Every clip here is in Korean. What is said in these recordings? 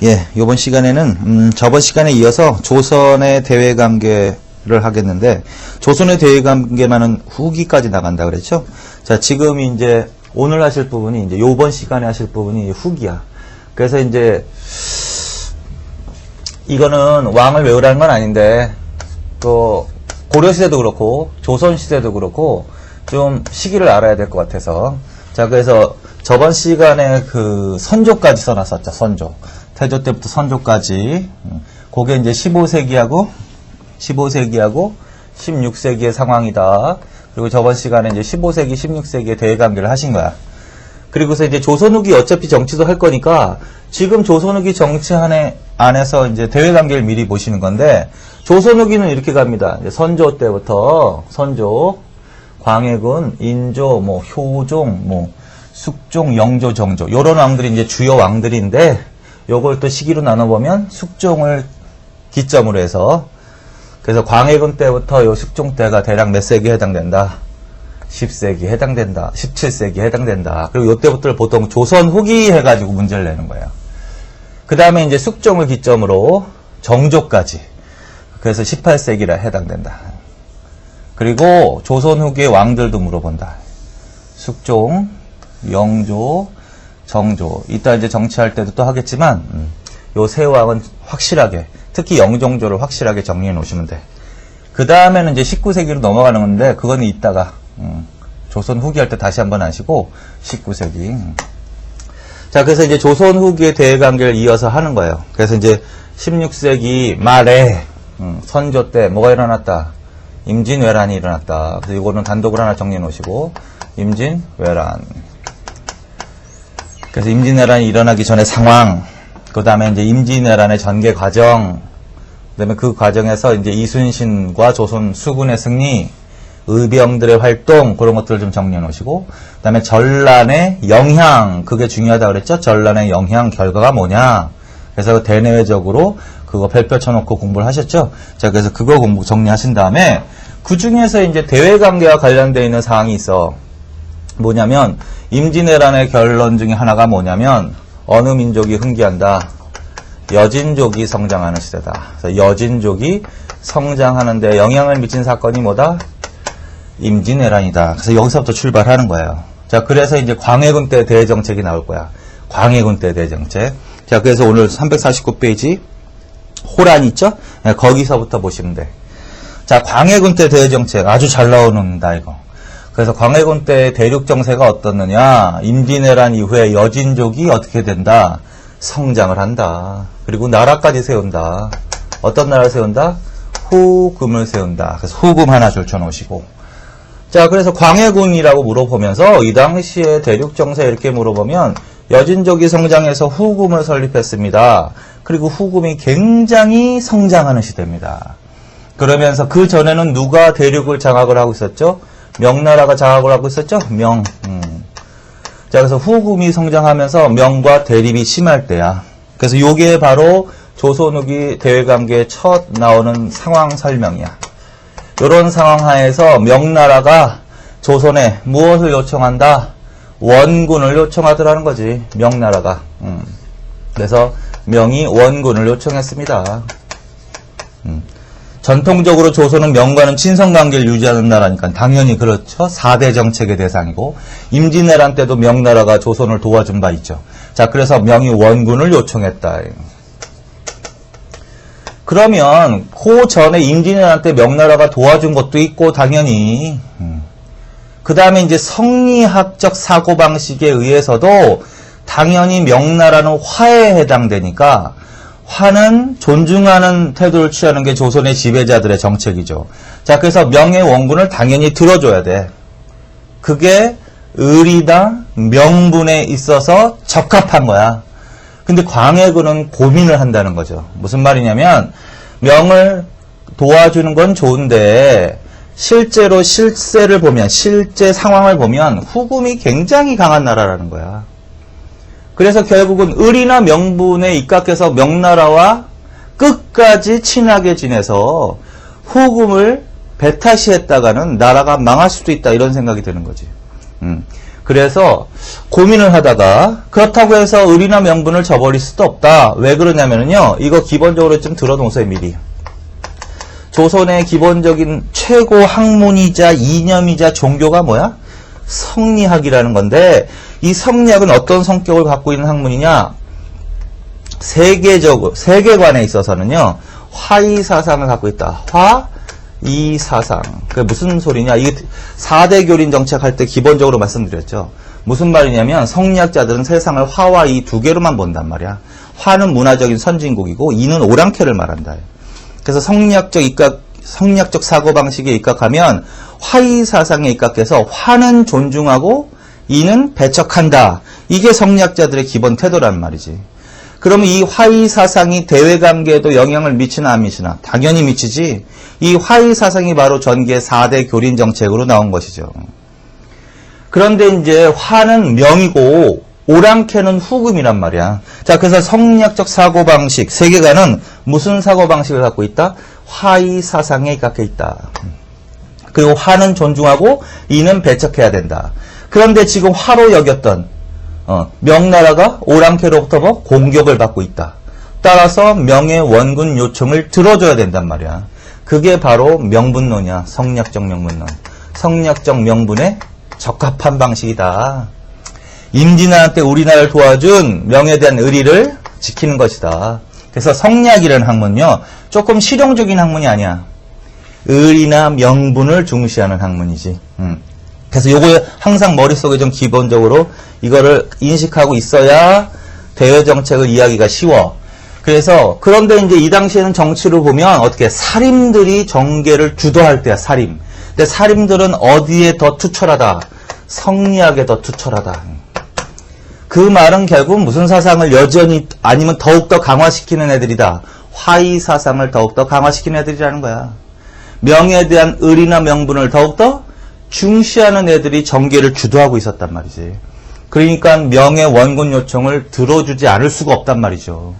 예, 요번 시간에는 저번 시간에 이어서 조선의 대외관계를 하겠는데, 조선의 대외관계만은 후기까지 나간다 그랬죠? 자, 지금 이제 오늘 하실 부분이 이제 요번 시간에 하실 부분이 후기야. 그래서 이제 이거는 왕을 외우라는 건 아닌데, 또 고려시대도 그렇고 조선시대도 그렇고 좀 시기를 알아야 될 것 같아서. 자, 그래서 저번 시간에 그 선조까지 써놨었죠. 선조. 태조 때부터 선조까지. 그게 이제 15세기하고 16세기의 상황이다. 그리고 저번 시간에 이제 15세기, 16세기의 대외관계를 하신 거야. 그리고서 이제 조선 후기 어차피 정치도 할 거니까 지금 조선 후기 정치 안에서 이제 대외관계를 미리 보시는 건데, 조선 후기는 이렇게 갑니다. 이제 선조 때부터 선조, 광해군, 인조, 뭐 효종, 뭐 숙종, 영조, 정조, 요런 왕들이 이제 주요 왕들인데, 요걸 또 시기로 나눠보면 숙종을 기점으로 해서, 그래서 광해군 때부터 요 숙종 때가 대략 몇 세기에 해당된다? 10세기 해당된다. 17세기 해당된다. 그리고 요때부터 보통 조선 후기 해가지고 문제를 내는 거예요. 그 다음에 이제 숙종을 기점으로 정조까지. 그래서 18세기라 해당된다. 그리고 조선 후기의 왕들도 물어본다. 숙종, 영조, 정조. 이따 이제 정치할 때도 또 하겠지만, 요 세 왕은 확실하게, 특히 영종조를 확실하게 정리해 놓으시면 돼. 그 다음에는 이제 19세기로 넘어가는 건데, 그거는 이따가, 조선 후기 할 때 다시 한번 하시고, 19세기. 자, 그래서 이제 조선 후기의 대외관계를 이어서 하는 거예요. 그래서 이제 16세기 말에, 선조 때 뭐가 일어났다? 임진왜란이 일어났다. 그래서 이거는 단독으로 하나 정리해 놓으시고, 임진왜란. 그래서 임진왜란이 일어나기 전에 상황, 그 다음에 이제 임진왜란의 전개 과정, 그 다음에 그 과정에서 이제 이순신과 조선 수군의 승리, 의병들의 활동, 그런 것들을 좀 정리해 놓으시고, 그 다음에 전란의 영향, 그게 중요하다 그랬죠? 전란의 영향 결과가 뭐냐? 그래서 대내외적으로 그거 별표 쳐놓고 공부를 하셨죠? 자, 그래서 그거 공부 정리하신 다음에, 그 중에서 이제 대외관계와 관련되어 있는 사항이 있어. 뭐냐면, 임진왜란의 결론 중에 하나가 뭐냐면, 어느 민족이 흥기한다? 여진족이 성장하는 시대다. 그래서 여진족이 성장하는데 영향을 미친 사건이 뭐다? 임진왜란이다. 그래서 여기서부터 출발하는 거예요. 자, 그래서 이제 광해군 때 대정책이 나올 거야. 광해군 때 대정책. 자, 그래서 오늘 349페이지 호란 있죠? 네, 거기서부터 보시면 돼. 자, 광해군 때 대정책 아주 잘 나오는다 이거. 그래서 광해군 때 대륙 정세가 어떻느냐? 임진왜란 이후에 여진족이 어떻게 된다? 성장을 한다. 그리고 나라까지 세운다. 어떤 나라를 세운다? 후금을 세운다. 그래서 후금 하나 줄쳐놓으시고. 자, 그래서 광해군이라고 물어보면서 이 당시에 대륙 정세 이렇게 물어보면 여진족이 성장해서 후금을 설립했습니다. 그리고 후금이 굉장히 성장하는 시대입니다. 그러면서 그 전에는 누가 대륙을 장악을 하고 있었죠? 명나라가 장악을 하고 있었죠? 명. 자, 그래서 후금이 성장하면서 명과 대립이 심할 때야. 그래서 요게 바로 조선 후기 대외관계에 첫 나오는 상황 설명이야. 이런 상황 하에서 명나라가 조선에 무엇을 요청한다? 원군을 요청하더라는 거지. 명나라가. 그래서 명이 원군을 요청했습니다. 전통적으로 조선은 명과는 친선관계를 유지하는 나라니까 당연히 그렇죠. 4대 정책의 대상이고, 임진왜란 때도 명나라가 조선을 도와준 바 있죠. 자, 그래서 명이 원군을 요청했다. 그러면 그 전에 임진왜란 때 명나라가 도와준 것도 있고 당연히, 그 다음에 이제 성리학적 사고방식에 의해서도 당연히 명나라는 화에 해당되니까, 화는 존중하는 태도를 취하는 게 조선의 지배자들의 정책이죠. 자, 그래서 명의 원군을 당연히 들어줘야 돼. 그게 의리나 명분에 있어서 적합한 거야. 근데 광해군은 고민을 한다는 거죠. 무슨 말이냐면, 명을 도와주는 건 좋은데 실제로 실세를 보면, 실제 상황을 보면 후금이 굉장히 강한 나라라는 거야. 그래서 결국은 의리나 명분에 입각해서 명나라와 끝까지 친하게 지내서 후금을 배타시했다가는 나라가 망할 수도 있다, 이런 생각이 드는 거지. 그래서 고민을 하다가 그렇다고 해서 을이나 명분을 저버릴 수도 없다. 왜 그러냐면요. 이거 기본적으로 좀 들어놓으세요, 미리. 조선의 기본적인 최고 학문이자 이념이자 종교가 뭐야? 성리학이라는 건데, 이 성리학은 어떤 성격을 갖고 있는 학문이냐? 세계관에 있어서는요, 화이사상을 갖고 있다. 화이사상. 그게 무슨 소리냐? 이게 4대 교린 정책할 때 기본적으로 말씀드렸죠. 무슨 말이냐면, 성리학자들은 세상을 화와 이 두 개로만 본단 말이야. 화는 문화적인 선진국이고, 이는 오랑캐를 말한다. 그래서 성리학적 사고방식에 입각하면 화이사상에 입각해서 화는 존중하고 이는 배척한다. 이게 성리학자들의 기본 태도란 말이지. 그러면 이 화이사상이 대외관계에도 영향을 미치나 안 미치나? 당연히 미치지. 이 화이사상이 바로 전개 4대 교린 정책으로 나온 것이죠. 그런데 이제 화는 명이고 오랑캐는 후금이란 말이야. 자, 그래서 성리학적 사고방식, 세계관은 무슨 사고방식을 갖고 있다? 화이사상에 입각해 있다. 그리고 화는 존중하고 이는 배척해야 된다. 그런데 지금 화로 여겼던 명나라가 오랑캐로부터 공격을 받고 있다. 따라서 명의 원군 요청을 들어줘야 된단 말이야. 그게 바로 명분론이야. 성리학적 명분론. 성리학적 명분에 적합한 방식이다. 임진왜란 때 우리나라를 도와준 명에 대한 의리를 지키는 것이다. 그래서 성리학이라는 학문은요, 조금 실용적인 학문이 아니야. 의리나 명분을 중시하는 학문이지. 그래서 요거 항상 머릿속에 좀 기본적으로 이거를 인식하고 있어야 대외정책을 이해하기가 쉬워. 그래서, 그런데 이제 이 당시에는 정치를 보면 어떻게 사림들이 정계를 주도할 때야, 사림. 근데 사림들은 어디에 더 투철하다? 성리학에 더 투철하다. 그 말은 결국 무슨 사상을 여전히 아니면 더욱더 강화시키는 애들이다. 화이 사상을 더욱더 강화시키는 애들이라는 거야. 명에 대한 의리나 명분을 더욱더 중시하는 애들이 정계를 주도하고 있었단 말이지. 그러니까 명의 원군 요청을 들어주지 않을 수가 없단 말이죠.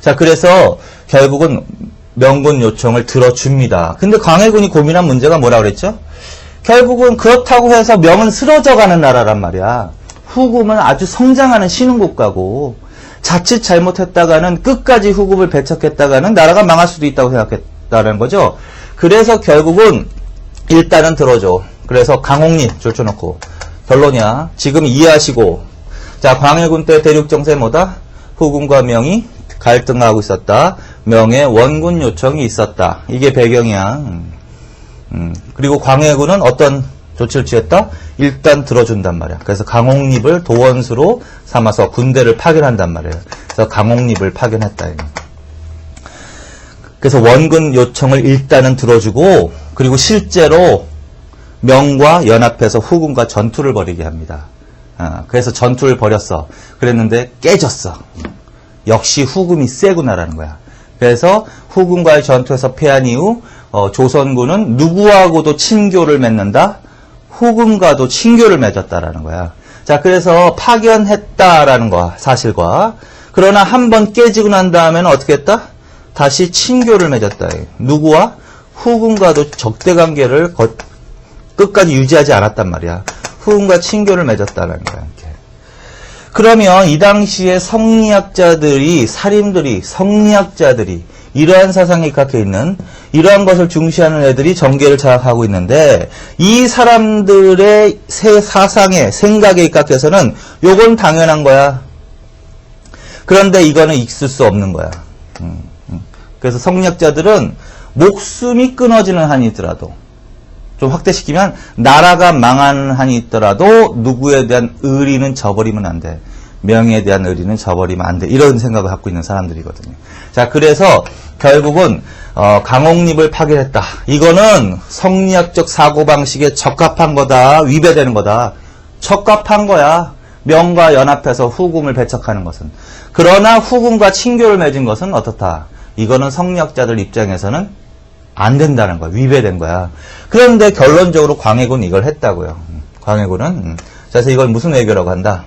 자, 그래서 결국은 명군 요청을 들어줍니다. 근데 광해군이 고민한 문제가 뭐라 그랬죠? 결국은 그렇다고 해서 명은 쓰러져가는 나라란 말이야. 후금은 아주 성장하는 신흥국가고 자칫 잘못했다가는 끝까지 후금을 배척했다가는 나라가 망할 수도 있다고 생각했다는 거죠. 그래서 결국은 일단은 들어줘. 그래서 강홍립 줄쳐놓고 결론이야. 지금 이해하시고, 자, 광해군 때 대륙 정세 뭐다? 후금과 명이 갈등하고 있었다. 명의 원군 요청이 있었다. 이게 배경이야. 그리고 광해군은 어떤 조치를 취했다? 일단 들어준단 말이야. 그래서 강홍립을 도원수로 삼아서 군대를 파견한단 말이에요. 그래서 강홍립을 파견했다. 그래서 원군 요청을 일단은 들어주고, 그리고 실제로 명과 연합해서 후금과 전투를 벌이게 합니다. 그래서 전투를 벌였어. 그랬는데 깨졌어. 역시 후금이 세구나라는 거야. 그래서 후금과의 전투에서 패한 이후 조선군은 누구하고도 친교를 맺는다? 후금과도 친교를 맺었다라는 거야. 자, 그래서 파견했다라는 거야, 사실과. 그러나 한번 깨지고 난 다음에는 어떻게 했다? 다시 친교를 맺었다. 누구와? 후금과도 적대관계를 끝까지 유지하지 않았단 말이야. 후금과 친교를 맺었다라는 거야. 이렇게. 그러면 이 당시에 성리학자들이, 사림들이, 성리학자들이 이러한 사상에 입각해 있는 이러한 것을 중시하는 애들이 정계를 장악하고 있는데, 이 사람들의 사상에, 생각에 입각해서는 요건 당연한 거야. 그런데 이거는 있을 수 없는 거야. 그래서 성리학자들은 목숨이 끊어지는 한이 있더라도, 좀 확대시키면 나라가 망하는 한이 있더라도 누구에 대한 의리는 저버리면 안 돼. 명예에 대한 의리는 저버리면 안 돼. 이런 생각을 갖고 있는 사람들이거든요. 자, 그래서 결국은 강홍립을 파견했다. 이거는 성리학적 사고방식에 적합한 거다. 위배되는 거다. 적합한 거야. 명과 연합해서 후금을 배척하는 것은. 그러나 후금과 친교를 맺은 것은 어떻다? 이거는 성리학자들 입장에서는 안 된다는 거야. 위배된 거야. 그런데 결론적으로 광해군 이걸 했다고요. 광해군은. 그래서 이걸 무슨 외교라고 한다?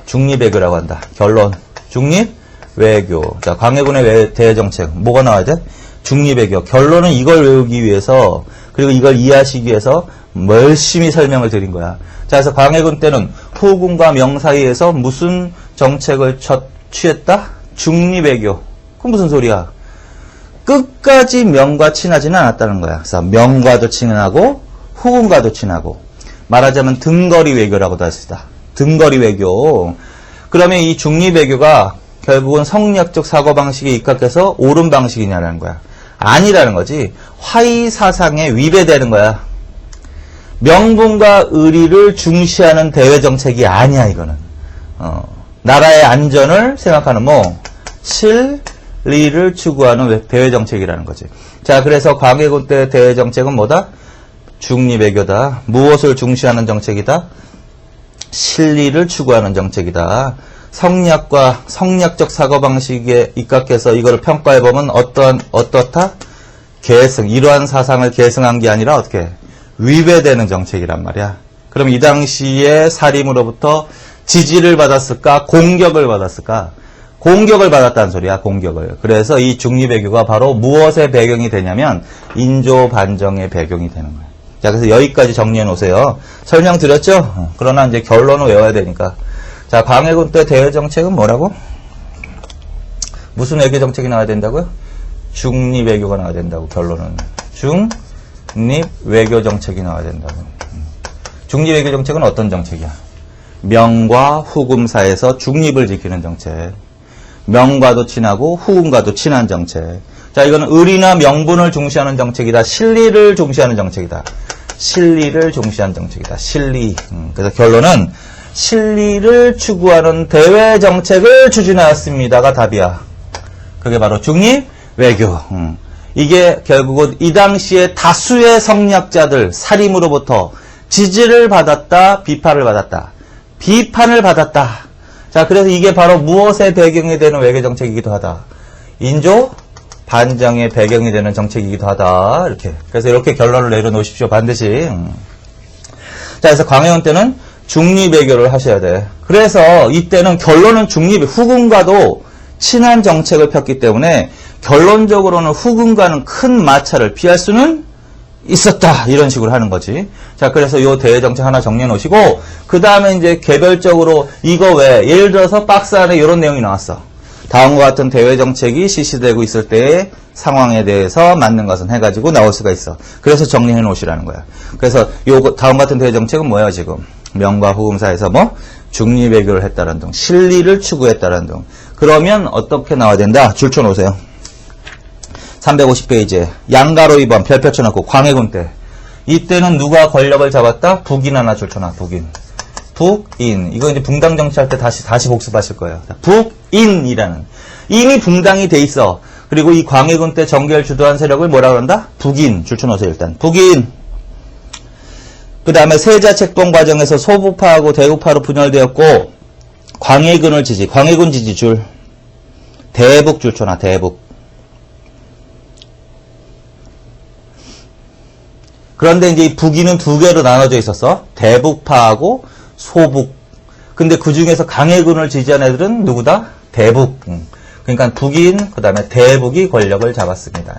중립외교라고 한다. 결론. 중립 외교. 자, 광해군의 대외정책. 뭐가 나와야 돼? 중립외교. 결론은 이걸 외우기 위해서, 그리고 이걸 이해하시기 위해서 열심히 설명을 드린 거야. 자, 그래서 광해군 때는 후군과 명 사이에서 무슨 정책을 취했다? 중립외교. 그건 무슨 소리야? 끝까지 명과 친하지는 않았다는 거야. 그래서 명과도 친하고 후군과도 친하고, 말하자면 등거리 외교라고도 할 수 있다. 등거리 외교. 그러면 이 중립 외교가 결국은 성리학적 사고방식에 입각해서 옳은 방식이냐라는 거야. 아니라는 거지. 화의 사상에 위배되는 거야. 명분과 의리를 중시하는 대외정책이 아니야, 이거는. 나라의 안전을 생각하는 실리를 추구하는 대외정책이라는 거지. 자, 그래서 광해군 때 대외정책은 뭐다? 중립외교다. 무엇을 중시하는 정책이다? 실리를 추구하는 정책이다. 성리학적 사고방식에 입각해서 이거를 평가해보면 어떻다? 계승, 이러한 사상을 계승한 게 아니라 어떻게? 위배되는 정책이란 말이야. 그럼 이 당시에 사림으로부터 지지를 받았을까? 공격을 받았을까? 공격을 받았다는 소리야, 공격을. 그래서 이 중립외교가 바로 무엇의 배경이 되냐면 인조 반정의 배경이 되는 거야. 자, 그래서 여기까지 정리해 놓으세요. 설명드렸죠? 그러나 이제 결론을 외워야 되니까. 자, 광해군 때 대외정책은 뭐라고? 무슨 외교정책이 나와야 된다고요? 중립외교가 나와야 된다고, 결론은. 중립외교정책이 나와야 된다고. 중립외교정책은 어떤 정책이야? 명과 후금 사이에서 중립을 지키는 정책. 명과도 친하고 후금과도 친한 정책. 자, 이거는 의리나 명분을 중시하는 정책이다. 실리를 중시하는 정책이다. 실리를 중시하는 정책이다. 실리. 그래서 결론은 실리를 추구하는 대외 정책을 추진하였습니다가 답이야. 그게 바로 중립 외교. 이게 결국은 이 당시에 다수의 성리학자들 사림으로부터 지지를 받았다, 비판을 받았다. 비판을 받았다. 자, 그래서 이게 바로 무엇의 배경이 되는 외교 정책이기도 하다. 인조 반정의 배경이 되는 정책이기도 하다. 이렇게. 그래서 이렇게 결론을 내려놓으십시오. 반드시. 자, 그래서 광해군 때는 중립외교를 하셔야 돼. 그래서 이때는 결론은 후금과도 친한 정책을 폈기 때문에 결론적으로는 후금과는 큰 마찰을 피할 수는 있었다. 이런 식으로 하는 거지. 자, 그래서 이 대외정책 하나 정리해 놓으시고, 그 다음에 이제 개별적으로 이거 왜, 예를 들어서 박스 안에 이런 내용이 나왔어. 다음과 같은 대외정책이 실시되고 있을 때의 상황에 대해서 맞는 것은 해가지고 나올 수가 있어. 그래서 정리해 놓으시라는 거야. 그래서 요 다음 같은 대외정책은 뭐야, 지금? 명과 후금 사이에서 중립외교를 했다는 등, 실리를 추구했다는 등. 그러면 어떻게 나와야 된다? 줄 쳐놓으세요. 350페이지에 양가로 2번 별표 쳐놓고 광해군 때. 이때는 누가 권력을 잡았다? 북인 하나 줄 쳐놔. 북인. 북인. 이거 이제 붕당 정치할 때 다시 복습하실 거예요. 북인이라는. 이미 붕당이 돼 있어. 그리고 이 광해군 때 정계를 주도한 세력을 뭐라 그런다? 북인. 줄 쳐놓으세요, 일단. 북인. 그 다음에 세자 책봉 과정에서 소부파하고 대우파로 분열되었고, 광해군 지지 줄. 대북 줄 쳐놔, 대북. 그런데 이제 이 북인은 두 개로 나눠져 있었어. 대북파하고 소북. 근데 그 중에서 광해군을 지지한 애들은 누구다? 대북. 그러니까 북인, 그 다음에 대북이 권력을 잡았습니다.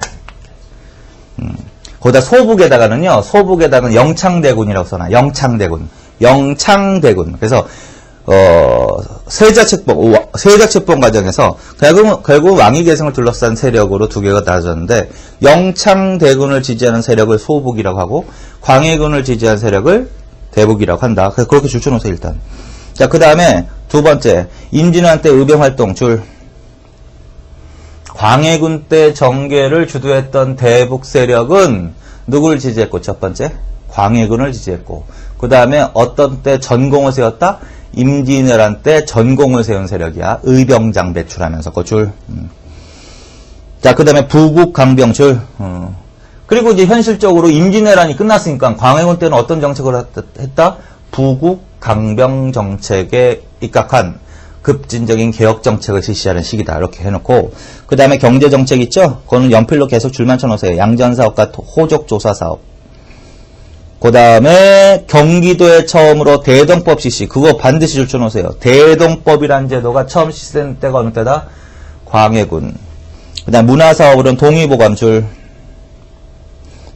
거기다 소북에다가는 영창대군이라고 써놔. 영창대군. 그래서, 세자책봉 과정에서 결국 왕위 계승을 둘러싼 세력으로 두 개가 나눠졌는데, 영창대군을 지지하는 세력을 소북이라고 하고, 광해군을 지지하는 세력을 대북이라고 한다. 그래서 그렇게 줄쳐놓으세요, 일단. 자, 그 다음에 두 번째, 임진왜란 때 의병활동 줄. 광해군 때 정계를 주도했던 대북 세력은 누구를 지지했고, 첫 번째? 광해군을 지지했고, 그 다음에 어떤 때 전공을 세웠다? 임진왜란 때 전공을 세운 세력이야. 의병장 배출하면서 그 줄. 자, 그 다음에 부국 강병 줄. 그리고 이제 현실적으로 임진왜란이 끝났으니까 광해군 때는 어떤 정책을 했다? 부국 강병 정책에 입각한 급진적인 개혁 정책을 실시하는 시기다. 이렇게 해놓고, 그 다음에 경제 정책 있죠? 그거는 연필로 계속 줄만 쳐놓으세요. 양전사업과 호적조사 사업. 그 다음에 경기도에 처음으로 대동법 실시. 그거 반드시 줄 쳐놓으세요. 대동법이라는 제도가 처음 실시된 때가 어느 때다? 광해군. 그 다음 문화사업으로는 동의보감줄.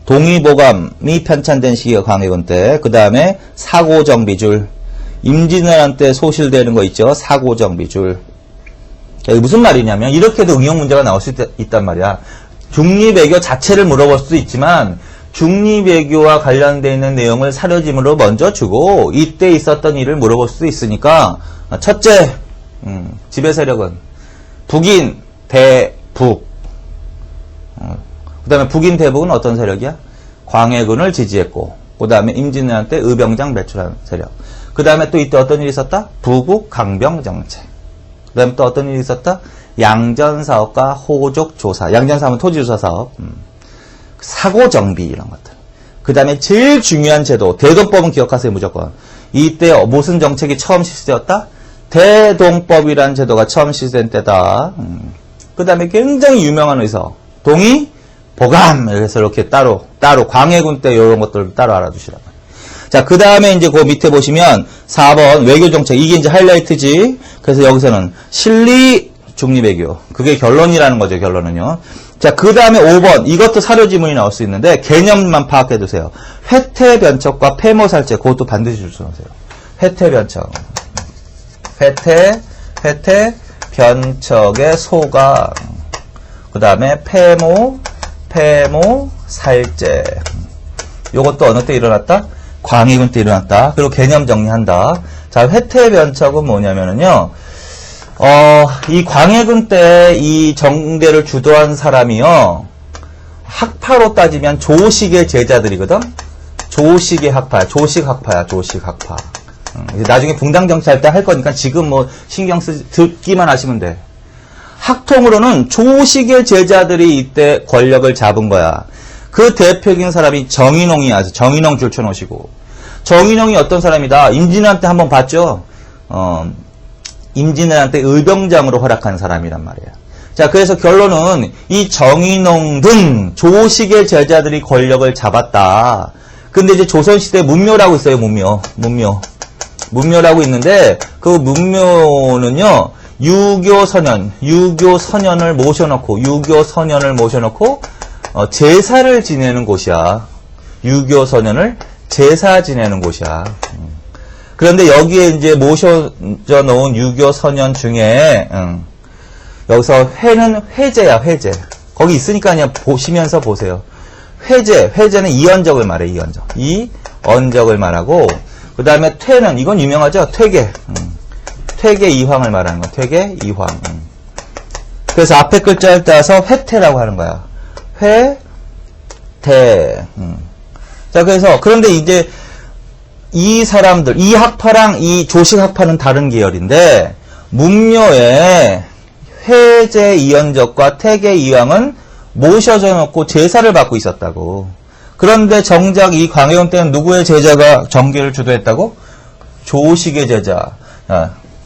동의보감이 편찬된 시기가 광해군 때. 그 다음에 사고정비줄. 임진왜란 때 소실되는 거 있죠. 사고정비줄. 이게 무슨 말이냐면 이렇게도 응용 문제가 나올 수 있단 말이야. 중립외교 자체를 물어볼 수도 있지만 중립외교와 관련되어 있는 내용을 사료짐으로 먼저 주고 이때 있었던 일을 물어볼 수도 있으니까 첫째, 지배 세력은 북인, 대북. 그 다음에 북인, 대북은 어떤 세력이야? 광해군을 지지했고 그 다음에 임진왜란 때 의병장 배출한 세력. 그 다음에 또 이때 어떤 일이 있었다? 부국 강병정책. 그 다음에 또 어떤 일이 있었다? 양전사업과 호족조사. 양전사업은 토지조사 사업. 사고정비 이런 것들. 그 다음에 제일 중요한 제도. 대동법은 기억하세요 무조건. 이때 무슨 정책이 처음 실시되었다? 대동법이라는 제도가 처음 실시된 때다. 그 다음에 굉장히 유명한 의서. 동의, 보감. 그래서 이렇게 따로 광해군 때 이런 것들을 따로 알아두시라고. 자, 그 다음에 이제 그 밑에 보시면 4번 외교정책. 이게 이제 하이라이트지. 그래서 여기서는 실리 중립외교. 그게 결론이라는 거죠, 결론은요. 자, 그 다음에 5번. 이것도 사료지문이 나올 수 있는데 개념만 파악해 두세요. 회태변척과 폐모살제. 그것도 반드시 주셔보세요. 회태변척. 회태변척의 소강. 그 다음에 폐모살제. 요것도 어느 때 일어났다? 광해군 때 일어났다. 그리고 개념 정리한다. 자, 회태변척은 뭐냐면은요, 이 광해군 때 이 정계를 주도한 사람이요, 학파로 따지면 조식의 제자들이거든? 조식의 학파야. 조식학파야, 조식학파. 나중에 붕당정치 할 때 할 거니까 지금 뭐 신경 듣기만 하시면 돼. 학통으로는 조식의 제자들이 이때 권력을 잡은 거야. 그 대표적인 사람이 정인홍이야. 정인홍 줄쳐놓으시고. 정인홍이 어떤 사람이다? 임진왜란 때 한번 봤죠? 임진왜란 때 의병장으로 활약한 사람이란 말이에요. 자, 그래서 결론은 이 정인홍 등 조식의 제자들이 권력을 잡았다. 근데 이제 조선시대 문묘라고 있어요, 문묘라고 있는데, 그 문묘는요, 유교선현을 모셔놓고, 제사를 지내는 곳이야. 유교선현을 제사 지내는 곳이야. 그런데 여기에 이제 모셔져 놓은 유교선현 중에, 여기서 회는 회제야, 회제. 거기 있으니까 그냥 보시면서 보세요. 회제는 이언적을 말해, 이언적을 말하고, 그 다음에 퇴는, 이건 유명하죠? 퇴계 이황을 말하는 거야. 퇴계 이황. 그래서 앞에 글자를 따서 회태라고 하는 거야. 회태. 자, 그래서, 그런데 이제, 이 사람들, 이 학파랑 이 조식 학파는 다른 계열인데, 문묘에 회제 이언적과 퇴계 이황은 모셔져 놓고 제사를 받고 있었다고. 그런데 정작 이 광해군 때는 누구의 제자가 정계를 주도했다고? 조식의 제자.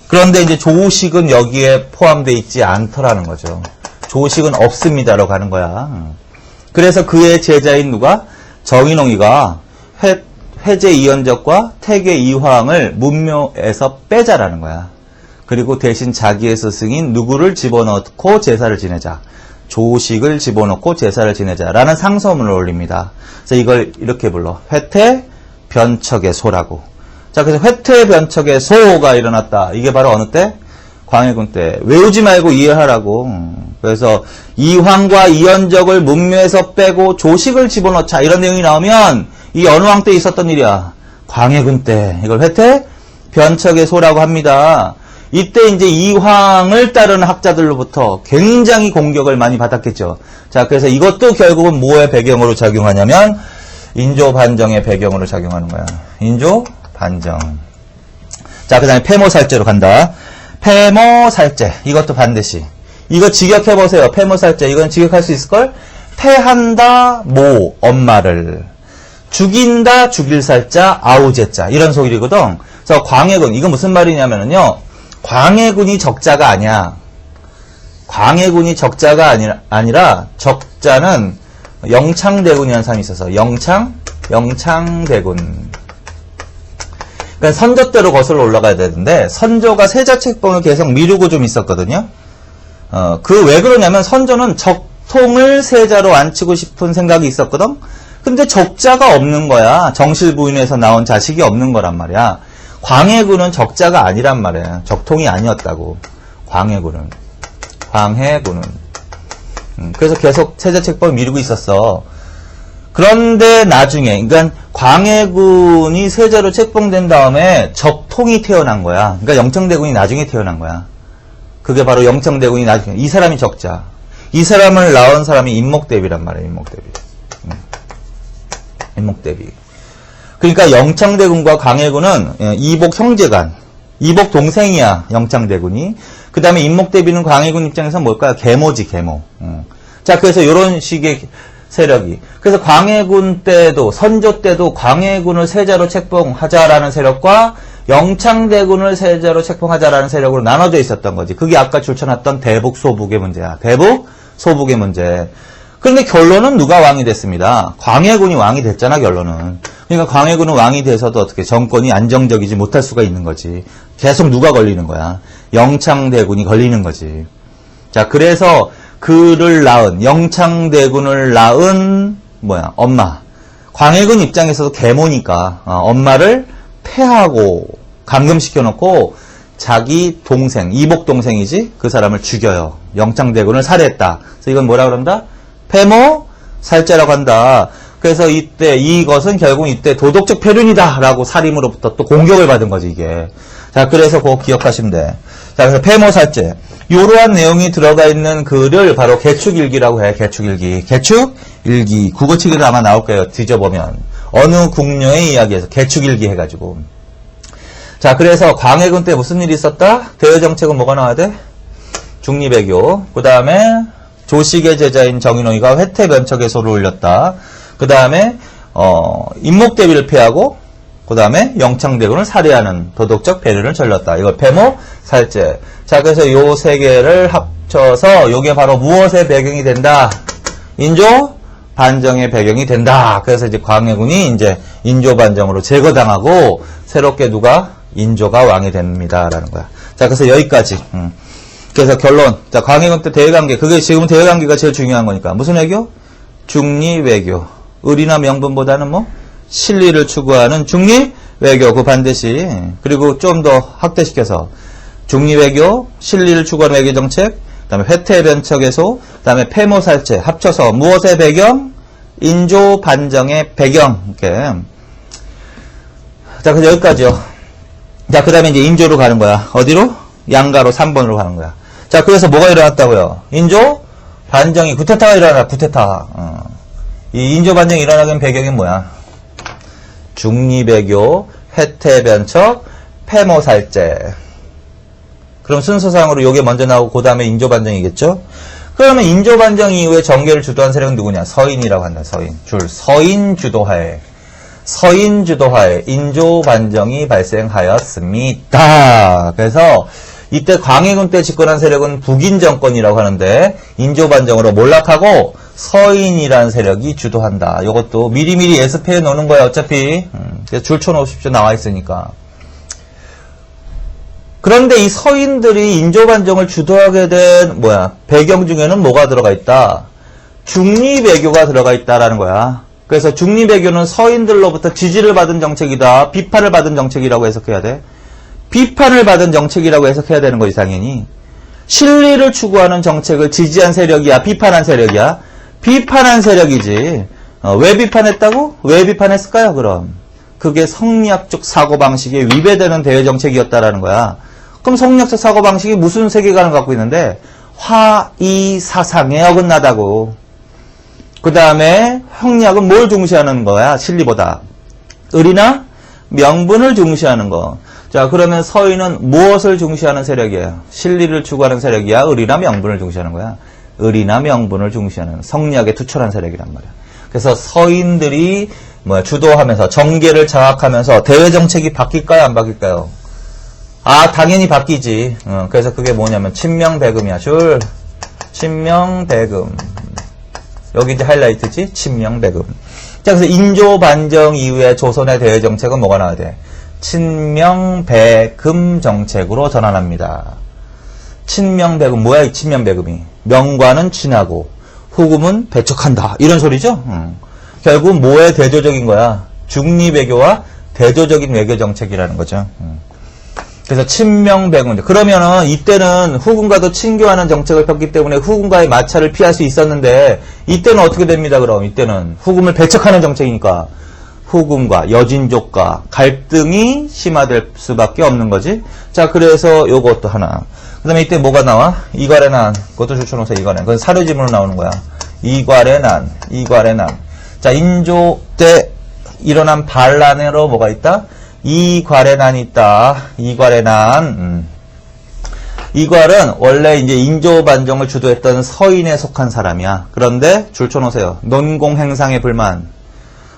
그런데 이제 조식은 여기에 포함되어 있지 않더라는 거죠. 조식은 없습니다라고 하는 거야. 그래서 그의 제자인 누가? 정인홍이가 회제 이언적과 퇴계 이황을 문묘에서 빼자라는 거야. 그리고 대신 자기의 스승인 누구를 집어넣고 제사를 지내자. 조식을 집어넣고 제사를 지내자라는 상소문을 올립니다. 그래서 이걸 이렇게 불러. 회태변척의 소라고. 자, 그래서 회태변척의 소가 일어났다. 이게 바로 어느 때? 광해군 때. 외우지 말고 이해하라고. 그래서 이황과 이언적을 문묘에서 빼고 조식을 집어넣자. 이런 내용이 나오면 이 어느 왕 때 있었던 일이야? 광해군 때. 이걸 회태변척의 소라고 합니다. 이때 이제 이황을 따르는 학자들로부터 굉장히 공격을 많이 받았겠죠. 자, 그래서 이것도 결국은 뭐의 배경으로 작용하냐면 인조반정의 배경으로 작용하는 거야. 인조반정. 자, 그 다음에 폐모살제로 간다. 폐모살제. 이것도 반드시. 이거 직역해보세요. 폐모살제. 이건 직역할 수 있을걸? 패한다, 모, 엄마를. 죽인다, 죽일 살자, 아우제자. 이런 소리거든. 그래서 광해군. 이거 무슨 말이냐면요. 광해군이 적자가 아니야. 광해군이 적자가 아니라 적자는 영창대군이라는 사람이 있어서 영창대군. 그러니까 선조 때로 거슬러 올라가야 되는데 선조가 세자책봉을 계속 미루고 좀 있었거든요. 왜 그러냐면 선조는 적통을 세자로 앉히고 싶은 생각이 있었거든? 근데 적자가 없는 거야. 정실부인에서 나온 자식이 없는 거란 말이야. 광해군은 적자가 아니란 말이야. 적통이 아니었다고. 광해군은. 그래서 계속 세자책법을 미루고 있었어. 그런데 나중에, 그러니까 광해군이 세자로 책봉된 다음에 적통이 태어난 거야. 그러니까 영청대군이 나중에 태어난 거야. 그게 바로 영청대군이 나중에. 이 사람이 적자. 이 사람을 낳은 사람이 인목대비란 말이야. 인목대비. 그러니까 영청대군과 광해군은 이복 형제간, 이복 동생이야. 영청대군이. 그 다음에 인목대비는 광해군 입장에서 뭘까요? 계모지, 계모. 자, 그래서 이런 식의 세력이. 그래서 광해군 때도, 선조 때도 광해군을 세자로 책봉하자라는 세력과 영창대군을 세자로 책봉하자라는 세력으로 나눠져 있었던 거지. 그게 아까 줄쳐놨던 대북, 소북의 문제야. 대북, 소북의 문제. 그런데 결론은 누가 왕이 됐습니다. 광해군이 왕이 됐잖아, 결론은. 그러니까 광해군은 왕이 돼서도 어떻게 정권이 안정적이지 못할 수가 있는 거지. 계속 누가 걸리는 거야. 영창대군이 걸리는 거지. 자, 그래서 그를 낳은, 영창대군을 낳은, 엄마. 광해군 입장에서도 계모니까, 엄마를 패하고, 감금시켜놓고, 자기 동생, 이복 동생이지? 그 사람을 죽여요. 영창대군을 살해했다. 그래서 이건 뭐라 그런다? 패모, 살죄라고 한다. 그래서 이것은 결국 이때 도덕적 표륜이다. 라고 사림으로부터 또 공격을 받은 거지, 이게. 자, 그래서 그거 기억하시면 돼. 자, 그래서 패모, 살죄. 이러한 내용이 들어가 있는 글을 바로 개축일기라고 해. 개축일기. 개축일기. 국어책에도 아마 나올 거예요. 뒤져보면. 어느 궁녀의 이야기에서 개축일기 해가지고. 자, 그래서 광해군 때 무슨 일이 있었다? 대외정책은 뭐가 나와야 돼? 중리배교. 그 다음에 조식의 제자인 정인홍이가 회태변척에 소를 올렸다. 그 다음에 인목대비를 패하고 그 다음에 영창대군을 살해하는 도덕적 배려를 저질렀다. 이걸 패모, 살죄. 자, 그래서 요 세 개를 합쳐서 요게 바로 무엇의 배경이 된다? 인조 반정의 배경이 된다. 그래서 이제 광해군이 이제 인조 반정으로 제거당하고 새롭게 누가? 인조가 왕이 됩니다. 라는 거야. 자, 그래서 여기까지. 그래서 결론. 자, 광해군 때 대외관계. 그게 지금 대외관계가 제일 중요한 거니까. 무슨 외교? 중리외교. 의리나 명분보다는 실리를 추구하는 중리외교. 그 반드시. 그리고 좀 더 확대시켜서 중리외교, 실리를 추구하는 외교정책, 그 다음에 회태변척에서, 그 다음에 패모살죄 합쳐서 무엇의 배경? 인조 반정의 배경. 이렇게. 자, 그래서 여기까지요. 자, 그 다음에 이제 인조로 가는 거야. 어디로? 양가로 3번으로 가는 거야. 자, 그래서 뭐가 일어났다고요? 인조 반정이 구테타가 일어나. 구테타. 이 인조 반정이 일어나는 배경이 뭐야? 중리배교, 회태변척, 패모살죄. 그럼 순서상으로 요게 먼저 나오고 그 다음에 인조반정이겠죠? 그러면 인조반정 이후에 정계를 주도한 세력은 누구냐? 서인이라고 한다. 서인. 서인 주도하에 인조반정이 발생하였습니다. 그래서 이때 광해군 때 집권한 세력은 북인정권이라고 하는데 인조반정으로 몰락하고 서인이라는 세력이 주도한다. 이것도 미리미리 예습해 놓는 거야. 어차피 그래서 줄 쳐놓으십시오. 나와 있으니까. 그런데 이 서인들이 인조반정을 주도하게 된 배경 중에는 뭐가 들어가 있다? 중리배교가 들어가 있다라는 거야. 그래서 중리배교는 서인들로부터 지지를 받은 정책이다. 비판을 받은 정책이라고 해석해야 돼. 비판을 받은 정책이라고 해석해야 되는 거지, 당연히. 실리를 추구하는 정책을 지지한 세력이야? 비판한 세력이야? 비판한 세력이지. 왜 비판했다고? 왜 비판했을까요, 그럼? 그게 성리학적 사고방식에 위배되는 대외정책이었다라는 거야. 그럼 성리학적 사고방식이 무슨 세계관을 갖고 있는데? 화이사상에 어긋나다고. 그 다음에 형리학은 뭘 중시하는 거야? 실리보다. 의리나 명분을 중시하는 거. 자, 그러면 서인은 무엇을 중시하는 세력이에요? 실리를 추구하는 세력이야? 의리나 명분을 중시하는 거야? 의리나 명분을 중시하는 성리학에 투철한 세력이란 말이야. 그래서 서인들이 주도하면서 정계를 장악하면서 대외정책이 바뀔까요? 안 바뀔까요? 당연히 바뀌지. 그래서 그게 뭐냐면 친명배금이야. 친명배금. 여기 이제 하이라이트지? 친명배금. 자, 그래서 인조반정 이후에 조선의 대외정책은 뭐가 나와야 돼? 친명배금 정책으로 전환합니다. 친명배금. 뭐야, 이 친명배금이? 명과는 친하고, 후금은 배척한다. 이런 소리죠? 결국 뭐의 대조적인 거야? 중립외교와 대조적인 외교정책이라는 거죠. 그래서 친명배금. 그러면은 이때는 후금과도 친교하는 정책을 폈기 때문에 후금과의 마찰을 피할 수 있었는데, 이때는 어떻게 됩니다, 그럼? 이때는 후금을 배척하는 정책이니까. 후금과 여진족과 갈등이 심화될 수밖에 없는 거지. 자, 그래서 요것도 하나. 그 다음에 이때 뭐가 나와? 이괄의 난. 그것도 줄쳐놓으세요, 이괄의 난. 그건 사료지문으로 나오는 거야. 이괄의 난, 이괄의 난. 자, 인조 때 일어난 반란으로 뭐가 있다? 이괄의 난이 있다. 이괄의 난. 이괄은 원래 이제 인조 반정을 주도했던 서인에 속한 사람이야. 그런데 줄쳐놓으세요. 논공행상의 불만.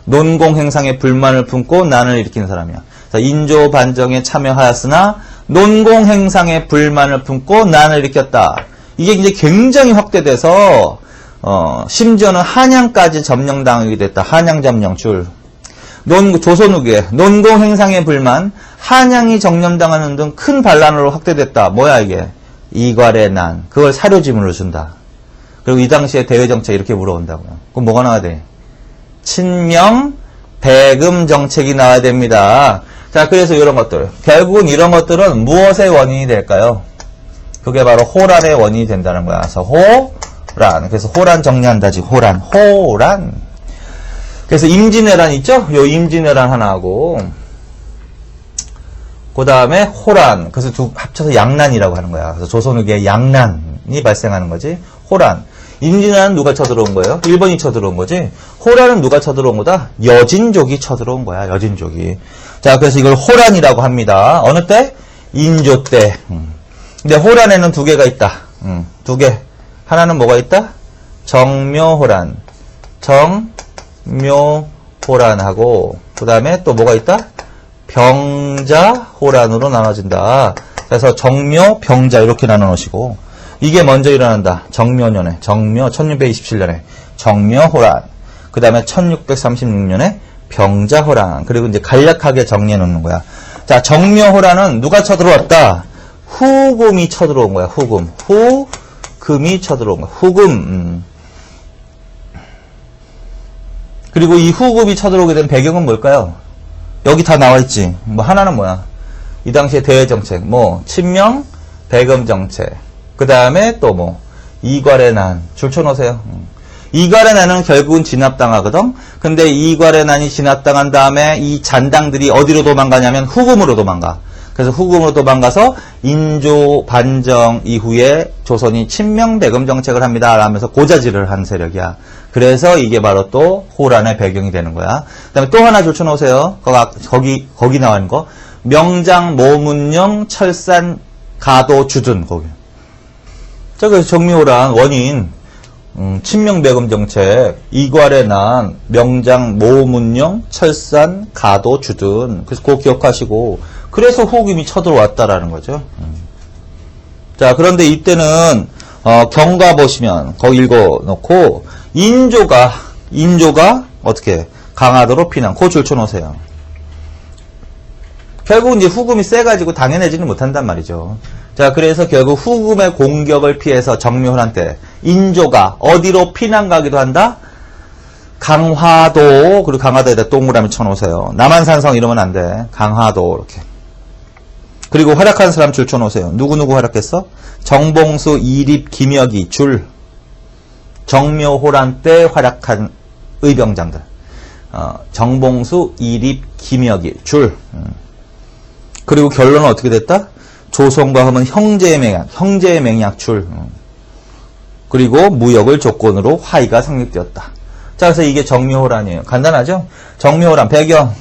논공행상의 불만을 품고 난을 일으킨 사람이야. 인조 반정에 참여하였으나 논공행상의 불만을 품고 난을 일으켰다. 이게 이제 굉장히 확대돼서 심지어는 한양까지 점령당하게 됐다. 한양 점령 줄. 조선 후기에 논공행상의 불만, 한양이 점령당하는 등 큰 반란으로 확대됐다. 뭐야 이게? 이괄의 난. 그걸 사료지문으로 준다. 그리고 이 당시에 대외정책 이렇게 물어본다고요. 그럼 뭐가 나와야 돼? 친명, 배금 정책이 나와야 됩니다. 자, 그래서 이런 것들. 결국은 이런 것들은 무엇의 원인이 될까요? 그게 바로 호란의 원인이 된다는 거야. 그래서 호란. 그래서 호란 정리한다지. 호란. 그래서 임진왜란 있죠? 요 임진왜란 하나하고, 그 다음에 호란. 그래서 두 합쳐서 양난이라고 하는 거야. 그래서 조선 후기에 양난이 발생하는 거지. 호란. 임진왜란은 누가 쳐들어온 거예요? 일본이 쳐들어온 거지. 호란은 누가 쳐들어온 거다? 여진족이 쳐들어온 거야. 여진족이. 자, 그래서 이걸 호란이라고 합니다. 어느 때? 인조 때. 근데 호란에는 두 개가 있다. 두 개. 하나는 뭐가 있다? 정묘호란. 정묘호란하고, 그 다음에 또 뭐가 있다? 병자호란으로 나눠진다. 그래서 정묘, 병자 이렇게 나눠 놓으시고, 이게 먼저 일어난다. 정묘년에, 1627년에 정묘호란. 그 다음에 1636년에 병자호란. 그리고 이제 간략하게 정리해 놓는 거야. 자, 정묘호란은 누가 쳐들어왔다? 후금이 쳐들어온 거야. 후금이 쳐들어온 거야. 후금. 그리고 이 후금이 쳐들어오게 된 배경은 뭘까요? 여기 다 나와 있지. 뭐 하나는 뭐야? 이 당시에 대외정책, 친명, 배금 정책. 그 다음에 또 이괄의 난. 줄쳐놓으세요. 이괄의 난은 결국은 진압당하거든? 근데 이괄의 난이 진압당한 다음에 이 잔당들이 어디로 도망가냐면 후금으로 도망가. 그래서 후금으로 도망가서 인조 반정 이후에 조선이 친명 배금 정책을 합니다. 라면서 고자질을 한 세력이야. 그래서 이게 바로 또 호란의 배경이 되는 거야. 그 다음에 또 하나 줄쳐놓으세요. 거기 나와 있는 거. 명장, 모문령, 철산, 가도, 주둔. 거기. 자, 그래서 정묘호란 원인, 친명배금 정책, 이괄의 난, 명장, 모문령, 철산, 가도, 주둔. 그래서 그거 기억하시고, 그래서 후금이 쳐들어왔다라는 거죠. 자, 그런데 이때는, 경과 보시면, 거기 읽어놓고, 인조가 어떻게, 강화도로 피난, 그거 줄쳐놓으세요. 결국 이제 후금이 세가지고 당연해지는 못한단 말이죠. 자, 그래서 결국 후금의 공격을 피해서 정묘호란 때 인조가 어디로 피난 가기도 한다? 강화도. 그리고 강화도에다 동그라미 쳐놓으세요. 남한산성 이러면 안 돼. 강화도 이렇게. 그리고 활약한 사람 줄 쳐놓으세요. 누구 활약했어? 정봉수, 이립, 김혁이 줄. 정묘호란 때 활약한 의병장들. 정봉수, 이립, 김혁이 줄. 그리고 결론은 어떻게 됐다? 조선과 흠은 형제의 맹약 줄. 그리고 무역을 조건으로 화의가 성립되었다. 자, 그래서 이게 정묘호란이에요. 간단하죠? 정묘호란 배경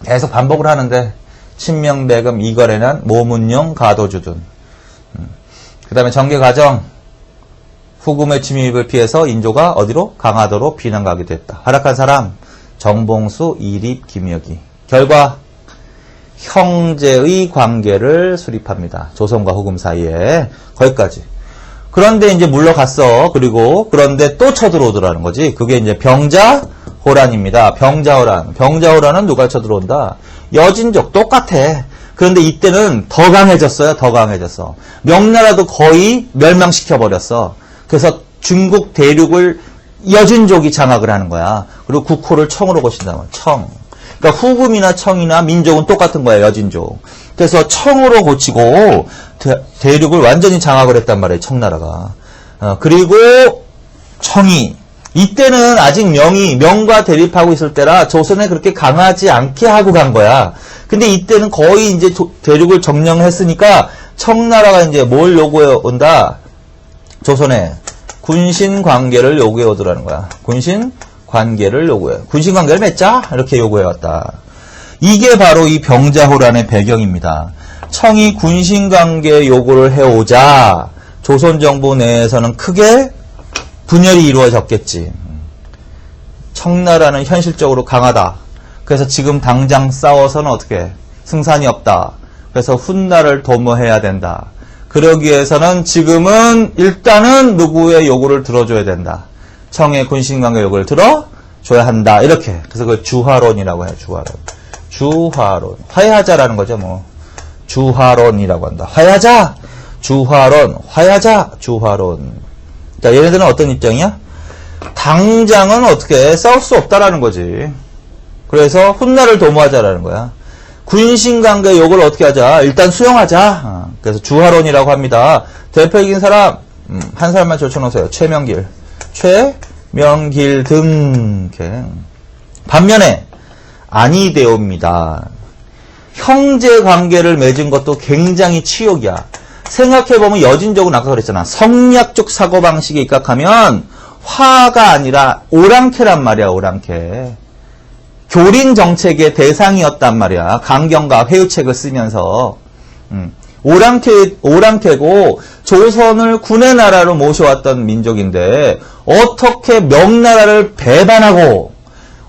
계속 반복을 하는데 친명배금, 이괄의 난, 모문령, 가도주둔. 그 다음에 전개과정 후금의 침입을 피해서 인조가 어디로? 강화도로 피난 가게 됐다. 활약한 사람 정봉수, 이립, 김혁이. 결과 형제의 관계를 수립합니다. 조선과 후금 사이에. 거기까지. 그런데 이제 물러갔어. 그런데 또 쳐들어오더라는 거지. 그게 이제 병자호란입니다. 병자호란은 누가 쳐들어온다? 여진족. 똑같아. 그런데 이때는 더 강해졌어요. 더 강해졌어. 명나라도 거의 멸망시켜버렸어. 그래서 중국 대륙을 여진족이 장악을 하는 거야. 그리고 국호를 청으로 고신다는 거야. 청. 그러니까 후금이나 청이나 민족은 똑같은 거야. 여진족. 그래서 청으로 고치고 대륙을 완전히 장악을 했단 말이에요. 청나라가. 그리고 청이 이때는 아직 명과 대립하고 있을 때라 조선에 그렇게 강하지 않게 하고 간 거야. 근데 이때는 거의 이제 대륙을 점령했으니까 청나라가 이제 뭘 요구해 온다? 조선에 군신 관계를 요구해 오더라는 거야. 군신 관계를 요구해. 군신 관계를 맺자 이렇게 요구해 왔다. 이게 바로 이 병자호란의 배경입니다. 청이 군신 관계 요구를 해오자 조선 정부 내에서는 크게 분열이 이루어졌겠지. 청나라는 현실적으로 강하다. 그래서 지금 당장 싸워서는 어떻게 승산이 없다. 그래서 훗날을 도모해야 된다. 그러기 위해서는 지금은 일단은 누구의 요구를 들어줘야 된다. 청의 군신관계 요구를 들어줘야 한다. 이렇게. 그래서 그걸 주화론이라고 해요. 주화론. 화해하자라는 거죠. 뭐 주화론이라고 한다. 화해하자. 주화론. 화해하자. 주화론. 자, 얘네들은 어떤 입장이야? 당장은 어떻게 싸울 수 없다라는 거지. 그래서 훗날을 도모하자라는 거야. 군신관계 요구를 어떻게 하자? 일단 수용하자. 그래서 주화론이라고 합니다. 대표적인 사람 한 사람만 쫓아놓으세요. 최명길 등. 반면에 아니되옵니다. 형제관계를 맺은 것도 굉장히 치욕이야. 생각해보면 여진족은 아까 그랬잖아. 성략적 사고방식에 입각하면 화가 아니라 오랑캐란 말이야. 오랑캐. 교린정책의 대상이었단 말이야. 강경과 회유책을 쓰면서. 오랑캐고 조선을 군의 나라로 모셔왔던 민족인데 어떻게 명나라를 배반하고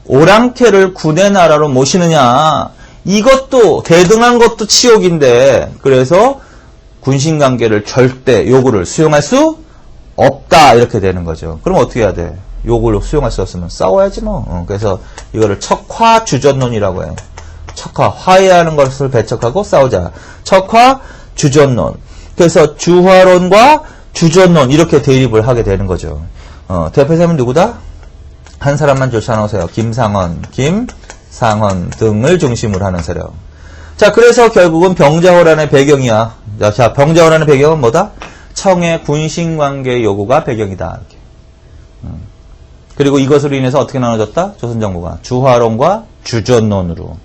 오랑캐를 군의 나라로 모시느냐. 이것도 대등한 것도 치욕인데 그래서 군신관계를 절대 요구를 수용할 수 없다 이렇게 되는 거죠. 그럼 어떻게 해야 돼? 요구를 수용할 수 없으면 싸워야지 뭐. 그래서 이거를 척화주전론이라고 해. 척화, 화해하는 것을 배척하고 싸우자. 척화주전론. 그래서 주화론과 주전론 이렇게 대립을 하게 되는 거죠. 대표자는 누구다? 한 사람만 쫓아놓으세요. 김상헌 등을 중심으로 하는 세력. 자, 그래서 결국은 병자호란의 배경이야. 자, 병자호란의 배경은 뭐다? 청의 군신관계 요구가 배경이다. 이렇게. 그리고 이것으로 인해서 어떻게 나눠졌다? 조선정부가 주화론과 주전론으로.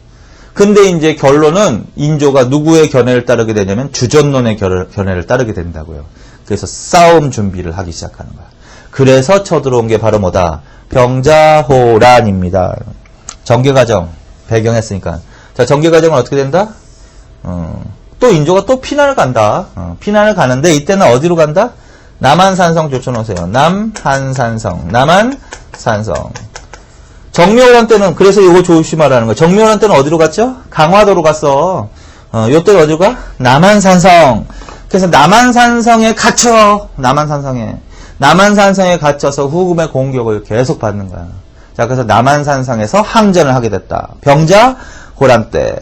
근데 이제 결론은 인조가 누구의 견해를 따르게 되냐면 주전론의 견해를 따르게 된다고요. 그래서 싸움 준비를 하기 시작하는 거야. 그래서 쳐들어온 게 바로 뭐다? 병자호란입니다. 정계과정 배경했으니까. 자, 정계과정은 어떻게 된다? 또 인조가 또 피난을 간다. 피난을 가는데 이때는 어디로 간다? 남한산성 쫓아놓으세요. 남한산성. 정묘호란 때는 그래서 이거 조심하라는 거예요. 정묘호란 때는 어디로 갔죠? 강화도로 갔어. 요때 어디로 가? 남한산성. 그래서 남한산성에 갇혀. 남한산성에 갇혀서 후금의 공격을 계속 받는 거야. 자, 그래서 남한산성에서 항전을 하게 됐다. 병자호란 때.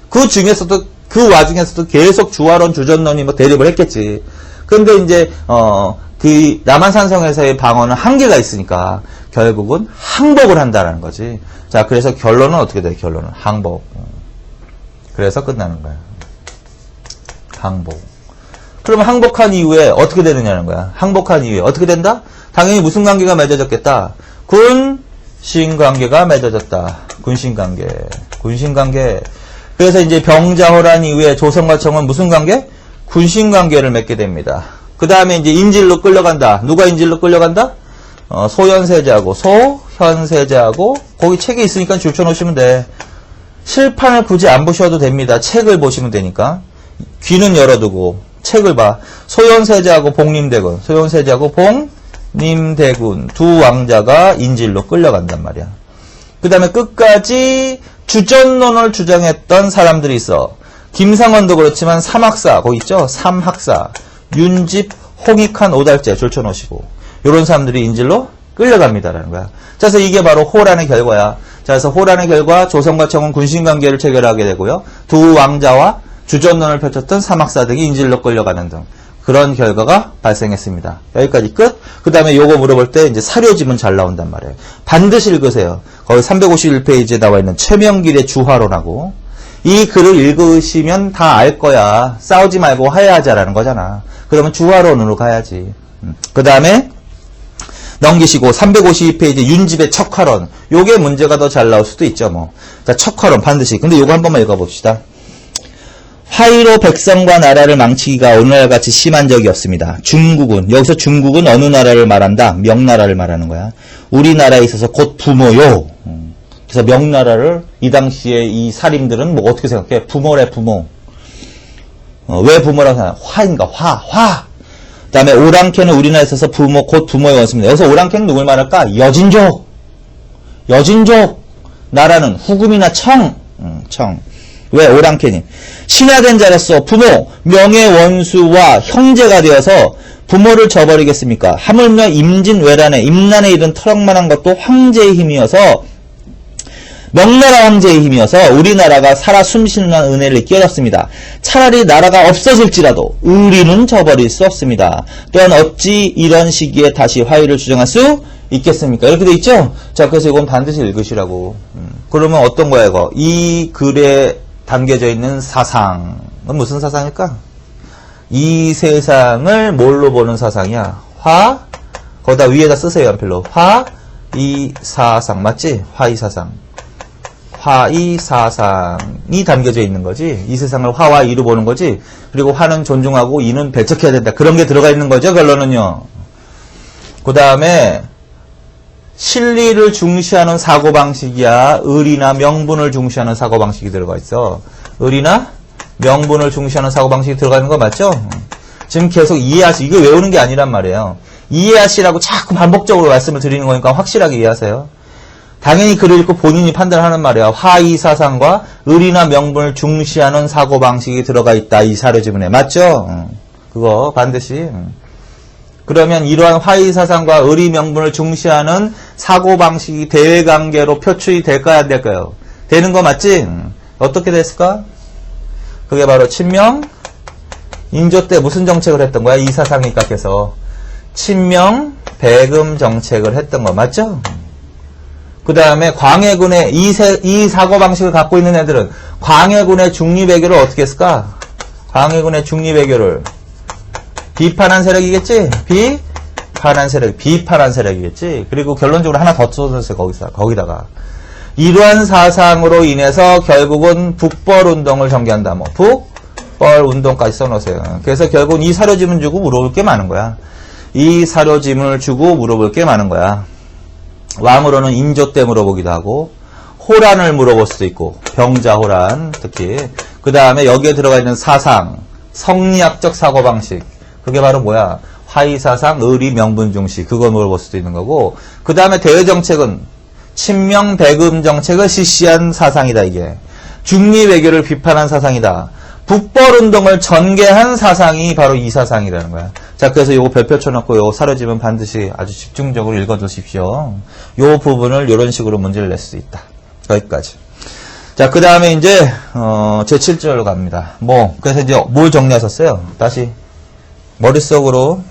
그 와중에서도 계속 주화론, 주전론이 뭐 대립을 했겠지. 근데 이제, 그 남한산성에서의 방어는 한계가 있으니까 결국은 항복을 한다라는 거지. 자, 그래서 결론은 어떻게 돼? 결론은 항복. 그래서 끝나는 거야. 항복. 그러면 항복한 이후에 어떻게 되느냐는 거야. 항복한 이후에 어떻게 된다? 당연히 무슨 관계가 맺어졌겠다? 군신관계가 맺어졌다. 군신관계. 그래서 이제 병자호란 이후에 조선과 청은 무슨 관계? 군신관계를 맺게 됩니다. 그 다음에 이제 인질로 끌려간다. 누가 인질로 끌려간다? 소현세자하고 거기 책이 있으니까 줄쳐놓으시면 돼. 실판을 굳이 안 보셔도 됩니다. 책을 보시면 되니까. 귀는 열어두고 책을 봐. 소현세자하고 복림대군 두 왕자가 인질로 끌려간단 말이야. 그 다음에 끝까지 주전론을 주장했던 사람들이 있어. 김상헌도 그렇지만 삼학사 거기 있죠? 삼학사 윤집, 홍익한, 오달재 줄쳐놓으시고 이런 사람들이 인질로 끌려갑니다라는 거야. 자, 그래서 이게 바로 호란의 결과야. 자, 그래서 호란의 결과 조선과 청은 군신관계를 체결하게 되고요. 두 왕자와 주전론을 펼쳤던 사막사 등이 인질로 끌려가는 등 그런 결과가 발생했습니다. 여기까지 끝. 그 다음에 요거 물어볼 때 이제 사료지문 잘 나온단 말이에요. 반드시 읽으세요. 거기 351페이지에 나와 있는 최명길의 주화론하고 이 글을 읽으시면 다 알 거야. 싸우지 말고 화해하자라는 거잖아. 그러면 주화론으로 가야지. 그 다음에 넘기시고 352페이지 윤집의 척화론. 요게 문제가 더 잘 나올 수도 있죠. 뭐. 자, 척화론 반드시. 근데 요거 한 번만 읽어봅시다. 화의로 백성과 나라를 망치기가 오늘날같이 심한 적이 없습니다. 중국은, 여기서 중국은 어느 나라를 말한다? 명나라를 말하는 거야. 우리나라에 있어서 곧 부모요. 그래서 명나라를 이 당시에 이 살인들은 뭐 어떻게 생각해? 부모래 부모. 왜 부모라고 생각해? 화인가? 화. 그 다음에 오랑캐는 우리나라에 있어서 부모, 곧 부모의 원수입니다. 여기서 오랑캐는 누굴 말할까? 여진족. 나라는 후금이나 청. 왜 오랑캐님? 신하된 자로서 부모, 명예원수와 형제가 되어서 부모를 저버리겠습니까? 하물며 임진왜란에 임난에 이른 터럭만한 것도 황제의 힘이어서 명나라 황제의 힘이어서 우리나라가 살아 숨쉬는 은혜를 끼얹었습니다. 차라리 나라가 없어질지라도 의리는 저버릴 수 없습니다. 또한 어찌 이런 시기에 다시 화의를 주장할 수 있겠습니까? 이렇게 돼 있죠? 자, 그래서 이건 반드시 읽으시라고. 그러면 어떤 거야, 이거? 이 글에 담겨져 있는 사상은 무슨 사상일까? 이 세상을 뭘로 보는 사상이야? 거기다 위에다 쓰세요, 연필로. 화이사상. 맞지? 화이사상. 화이사상이 담겨져 있는 거지. 이 세상을 화와 이로 보는 거지. 그리고 화는 존중하고 이는 배척해야 된다. 그런 게 들어가 있는 거죠, 결론은요. 그 다음에 실리를 중시하는 사고방식이야. 의리나 명분을 중시하는 사고방식이 들어가 있어. 의리나 명분을 중시하는 사고방식이 들어가 있는 거 맞죠? 지금 계속 이해하시, 이거 외우는 게 아니란 말이에요. 이해하시라고 자꾸 반복적으로 말씀을 드리는 거니까 확실하게 이해하세요. 당연히 글을 읽고 본인이 판단하는 말이야. 화이사상과 의리나 명분을 중시하는 사고방식이 들어가 있다. 이 사료지문에. 맞죠? 그거 반드시. 그러면 이러한 화의사상과 의리 명분을 중시하는 사고방식이 대외관계로 표출이 될까요? 안 될까요? 되는 거 맞지? 어떻게 됐을까? 그게 바로 친명, 인조 때 무슨 정책을 했던 거야? 이 사상이 입각해서. 친명, 배금 정책을 했던 거 맞죠? 그 다음에 광해군의 이 사고방식을 갖고 있는 애들은 광해군의 중립외교를 어떻게 했을까? 광해군의 중립외교를 비판한 세력이겠지? 비판한 세력이겠지? 그리고 결론적으로 하나 더 써줬어요, 거기다가. 이러한 사상으로 인해서 결국은 북벌운동을 전개한다. 뭐, 북벌운동까지 써놓으세요. 그래서 결국은 이 사료지문 주고 물어볼 게 많은 거야. 이 사료지문을 주고 물어볼 게 많은 거야. 왕으로는 인조 때 물어보기도 하고, 호란을 물어볼 수도 있고, 병자호란, 특히. 그 다음에 여기에 들어가 있는 사상, 성리학적 사고방식. 그게 바로 뭐야? 화의사상, 의리, 명분중시. 그거 물어볼 수도 있는 거고. 그 다음에 대외정책은 친명, 배금 정책을 실시한 사상이다, 이게. 중립외교를 비판한 사상이다. 북벌운동을 전개한 사상이 바로 이 사상이라는 거야. 자, 그래서 요거 별표 쳐놓고 요 사료지문 반드시 아주 집중적으로 읽어두십시오. 요 부분을 요런 식으로 문제를 낼 수 있다. 여기까지. 자, 그 다음에 이제, 제7절로 갑니다. 그래서 이제 뭘 정리하셨어요? 다시. 머릿속으로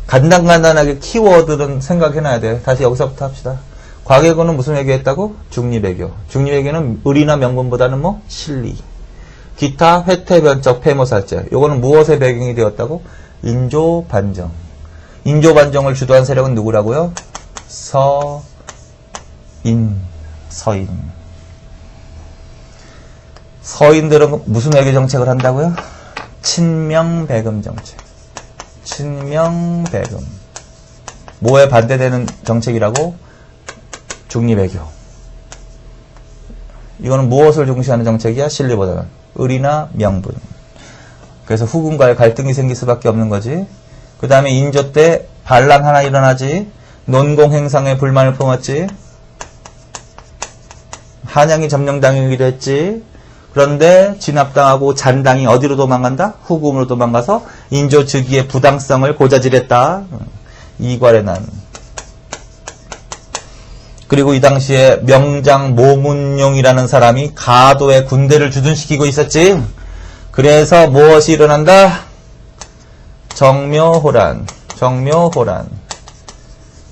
간단하게 키워드는 생각해놔야 돼. 다시 여기서부터 합시다. 과거에는 무슨 외교했다고? 중립외교. 중립외교는 의리나 명분보다는 실리. 기타, 회퇴변적, 폐모살제. 요거는 무엇의 배경이 되었다고? 인조반정. 인조반정을 주도한 세력은 누구라고요? 서인. 서인들은 무슨 외교 정책을 한다고요? 친명배금 정책. 친명배금. 뭐에 반대되는 정책이라고? 중립외교. 이거는 무엇을 중시하는 정책이야? 실리보다는. 의리나 명분. 그래서 후금과의 갈등이 생길 수밖에 없는 거지. 그 다음에 인조 때 반란 하나 일어나지. 논공 행상에 불만을 품었지. 한양이 점령당하기도 했지. 그런데 진압당하고 잔당이 어디로 도망간다? 후금으로 도망가서 인조 즉위의 부당성을 고자질했다. 이괄의 난. 그리고 이 당시에 명장 모문용이라는 사람이 가도에 군대를 주둔시키고 있었지. 그래서 무엇이 일어난다? 정묘호란.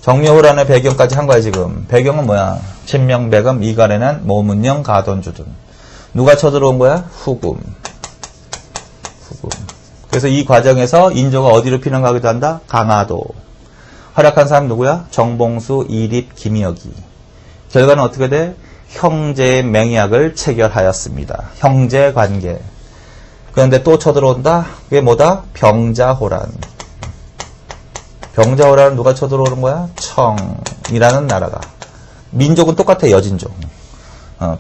정묘호란의 배경까지 한 거야, 지금. 배경은 뭐야? 친명배금, 이간해난, 모문용, 가돈주둔. 누가 쳐들어온 거야? 후금. 그래서 이 과정에서 인조가 어디로 피난가기도 한다? 강화도. 활약한 사람 누구야? 정봉수, 이립, 김여기. 결과는 어떻게 돼? 형제의 맹약을 체결하였습니다. 형제관계. 그런데 또 쳐들어온다? 그게 뭐다? 병자호란. 병자호란은 누가 쳐들어오는 거야? 청이라는 나라가. 민족은 똑같아, 여진족.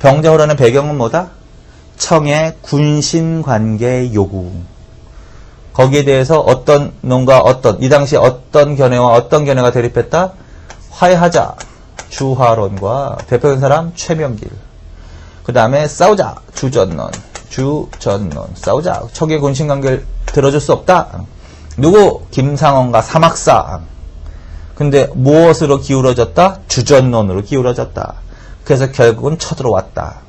병자호란의 배경은 뭐다? 청의 군신관계 요구. 거기에 대해서 어떤 놈과 이 당시 어떤 견해와 어떤 견해가 대립했다? 화해하자. 주화론과 대표된 사람 최명길. 그 다음에 싸우자. 주전론. 싸우자. 청의 군신관계를 들어줄 수 없다. 누구? 김상원과 사막사. 근데 무엇으로 기울어졌다? 주전론으로 기울어졌다. 그래서 결국은 쳐들어왔다.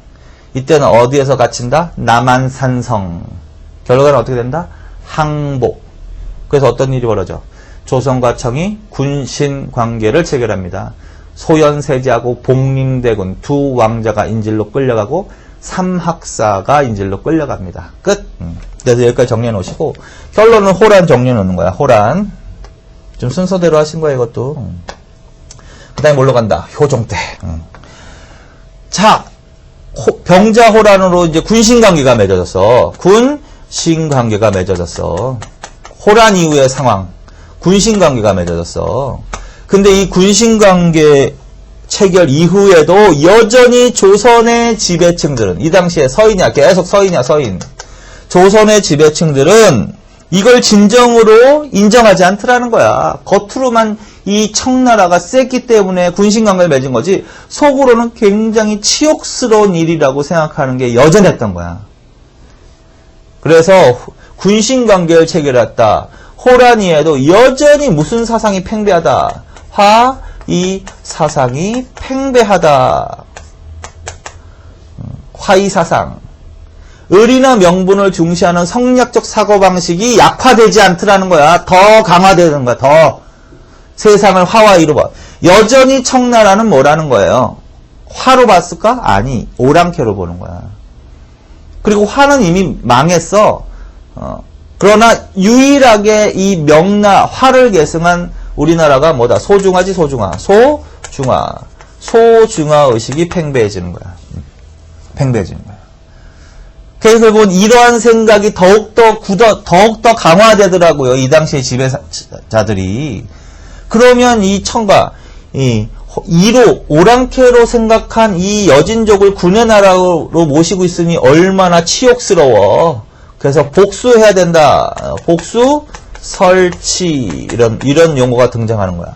이때는 어디에서 갇힌다? 남한산성. 결과는 어떻게 된다? 항복. 그래서 어떤 일이 벌어져? 조선과 청이 군신관계를 체결합니다. 소현세제하고 복림대군 두 왕자가 인질로 끌려가고 삼학사가 인질로 끌려갑니다. 끝. 그래서 여기까지 정리해 놓으시고 결론은 호란 정리해 놓는 거야. 호란. 좀 순서대로 하신 거야, 이것도. 그 다음에 뭘로 간다? 효종 때. 자, 병자호란으로 이제 군신관계가 맺어졌어. 군신관계가 맺어졌어. 호란 이후의 상황. 군신관계가 맺어졌어. 근데 이 군신관계 체결 이후에도 여전히 조선의 지배층들은, 이 당시에 서인이야, 계속 서인이야, 서인. 조선의 지배층들은 이걸 진정으로 인정하지 않더라는 거야. 겉으로만 이 청나라가 셌기 때문에 군신관계를 맺은 거지, 속으로는 굉장히 치욕스러운 일이라고 생각하는 게 여전했던 거야. 그래서 군신관계를 체결했다. 호란이에도 여전히 무슨 사상이 팽배하다? 화이 사상이 팽배하다. 화이 사상. 을이나 명분을 중시하는 성략적 사고방식이 약화되지 않더라는 거야. 더 강화되는 거야. 더 세상을 화와 이로 봐. 여전히 청나라는 뭐라는 거예요? 화로 봤을까? 아니, 오랑캐로 보는 거야. 그리고 화는 이미 망했어. 그러나 유일하게 이 명나, 화를 계승한 우리나라가 뭐다? 소중하지, 소중하. 소중하 의식이 팽배해지는 거야. 팽배해지는 거야. 그래서 결국은 이러한 생각이 더욱더 강화되더라고요. 이 당시의 지배자들이. 그러면 이 청가, 이로, 오랑캐로 생각한 이 여진족을 군의 나라로 모시고 있으니 얼마나 치욕스러워. 그래서 복수해야 된다. 복수, 설치, 이런 용어가 등장하는 거야.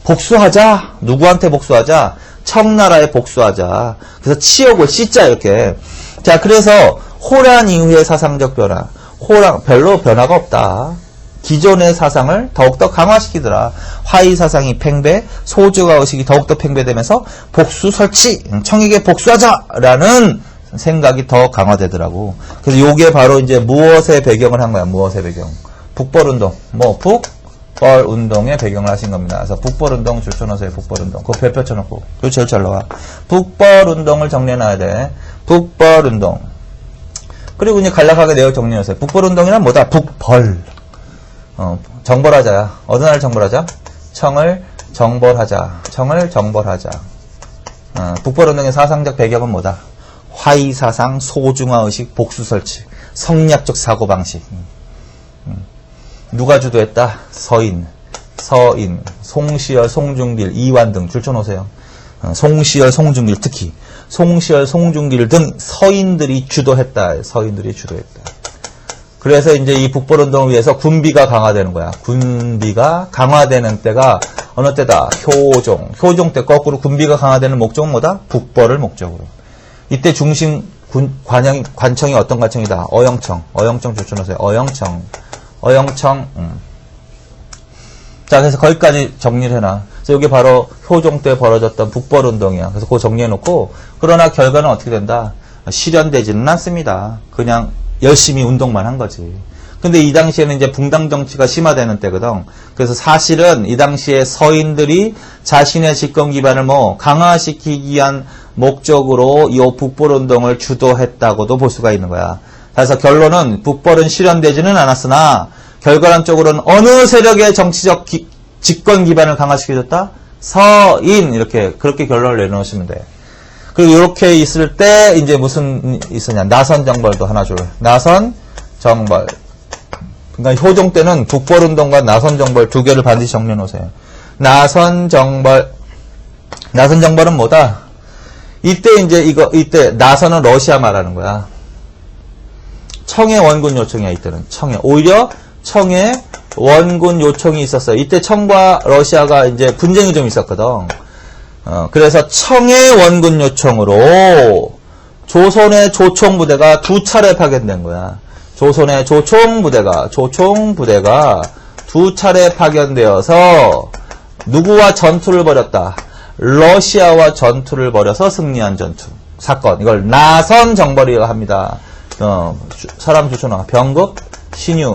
복수하자. 누구한테 복수하자? 청나라에 복수하자. 그래서 치욕을 씻자, 이렇게. 자, 그래서 호란 이후의 사상적 변화. 별로 변화가 없다. 기존의 사상을 더욱더 강화시키더라. 화이 사상이 팽배, 소주가 의식이 더욱더 팽배되면서 복수 설치, 청에게 복수하자라는 생각이 더 강화되더라고. 그래서 요게 바로 이제 무엇의 배경을 한 거야, 무엇의 배경. 북벌운동. 북벌운동의 배경을 하신 겁니다. 그래서 북벌운동 줄쳐놓으세요, 북벌운동. 그거 별표 쳐놓고. 그거 제일 잘 나와. 북벌운동을 정리해놔야 돼. 북벌운동. 그리고 이제 간략하게 내용 정리해놓으세요. 북벌운동이란 뭐다? 북벌. 정벌하자야. 어느 나라를 정벌하자? 청을 정벌하자. 북벌운동의 사상적 배경은 뭐다? 화이사상, 소중화의식, 복수설치, 성략적 사고방식. 누가 주도했다? 서인, 송시열, 송중길, 이완 등 줄쳐놓으세요. 송시열, 송중길, 특히 송시열, 송중길 등 서인들이 주도했다. 그래서 이제 이 북벌운동을 위해서 군비가 강화되는 거야. 군비가 강화되는 때가 어느 때다? 효종 때 거꾸로 군비가 강화되는 목적은 뭐다? 북벌을 목적으로. 이때 중심 관청이 어떤 관청이다? 어영청 줄쳐놓으세요. 어영청. 자, 그래서 거기까지 정리를 해놔. 그래서 이게 바로 효종 때 벌어졌던 북벌운동이야. 그래서 그거 정리해놓고, 그러나 결과는 어떻게 된다? 실현되지는 않습니다. 그냥 열심히 운동만 한 거지. 근데 이 당시에는 이제 붕당 정치가 심화되는 때거든. 그래서 사실은 이 당시에 서인들이 자신의 집권 기반을 뭐 강화시키기 위한 목적으로 이 북벌운동을 주도했다고도 볼 수가 있는 거야. 그래서 결론은 북벌은 실현되지는 않았으나 결과론적으로는 어느 세력의 정치적 집권 기반을 강화시켜줬다? 서인. 이렇게 그렇게 결론을 내놓으시면 돼. 그리고 이렇게 있을 때 이제 무슨 있으냐? 나선정벌도 하나 줄. 나선정벌. 그러니까 효종 때는 북벌운동과 나선정벌 두 개를 반드시 정리해 놓으세요. 나선정벌. 나선정벌은 뭐다? 이때 이때 나선은 러시아 말하는 거야. 청해 원군 요청이야, 이때는. 청해. 오히려 청해 원군 요청이 있었어요. 이때 청과 러시아가 이제 분쟁이 좀 있었거든. 그래서 청해 원군 요청으로 조선의 조총부대가 두 차례 파견된 거야. 조선의 조총부대가 두 차례 파견되어서 누구와 전투를 벌였다? 러시아와 전투를 벌여서 승리한 전투. 사건. 이걸 나선정벌이라고 합니다. 사람 주소나 병급, 신유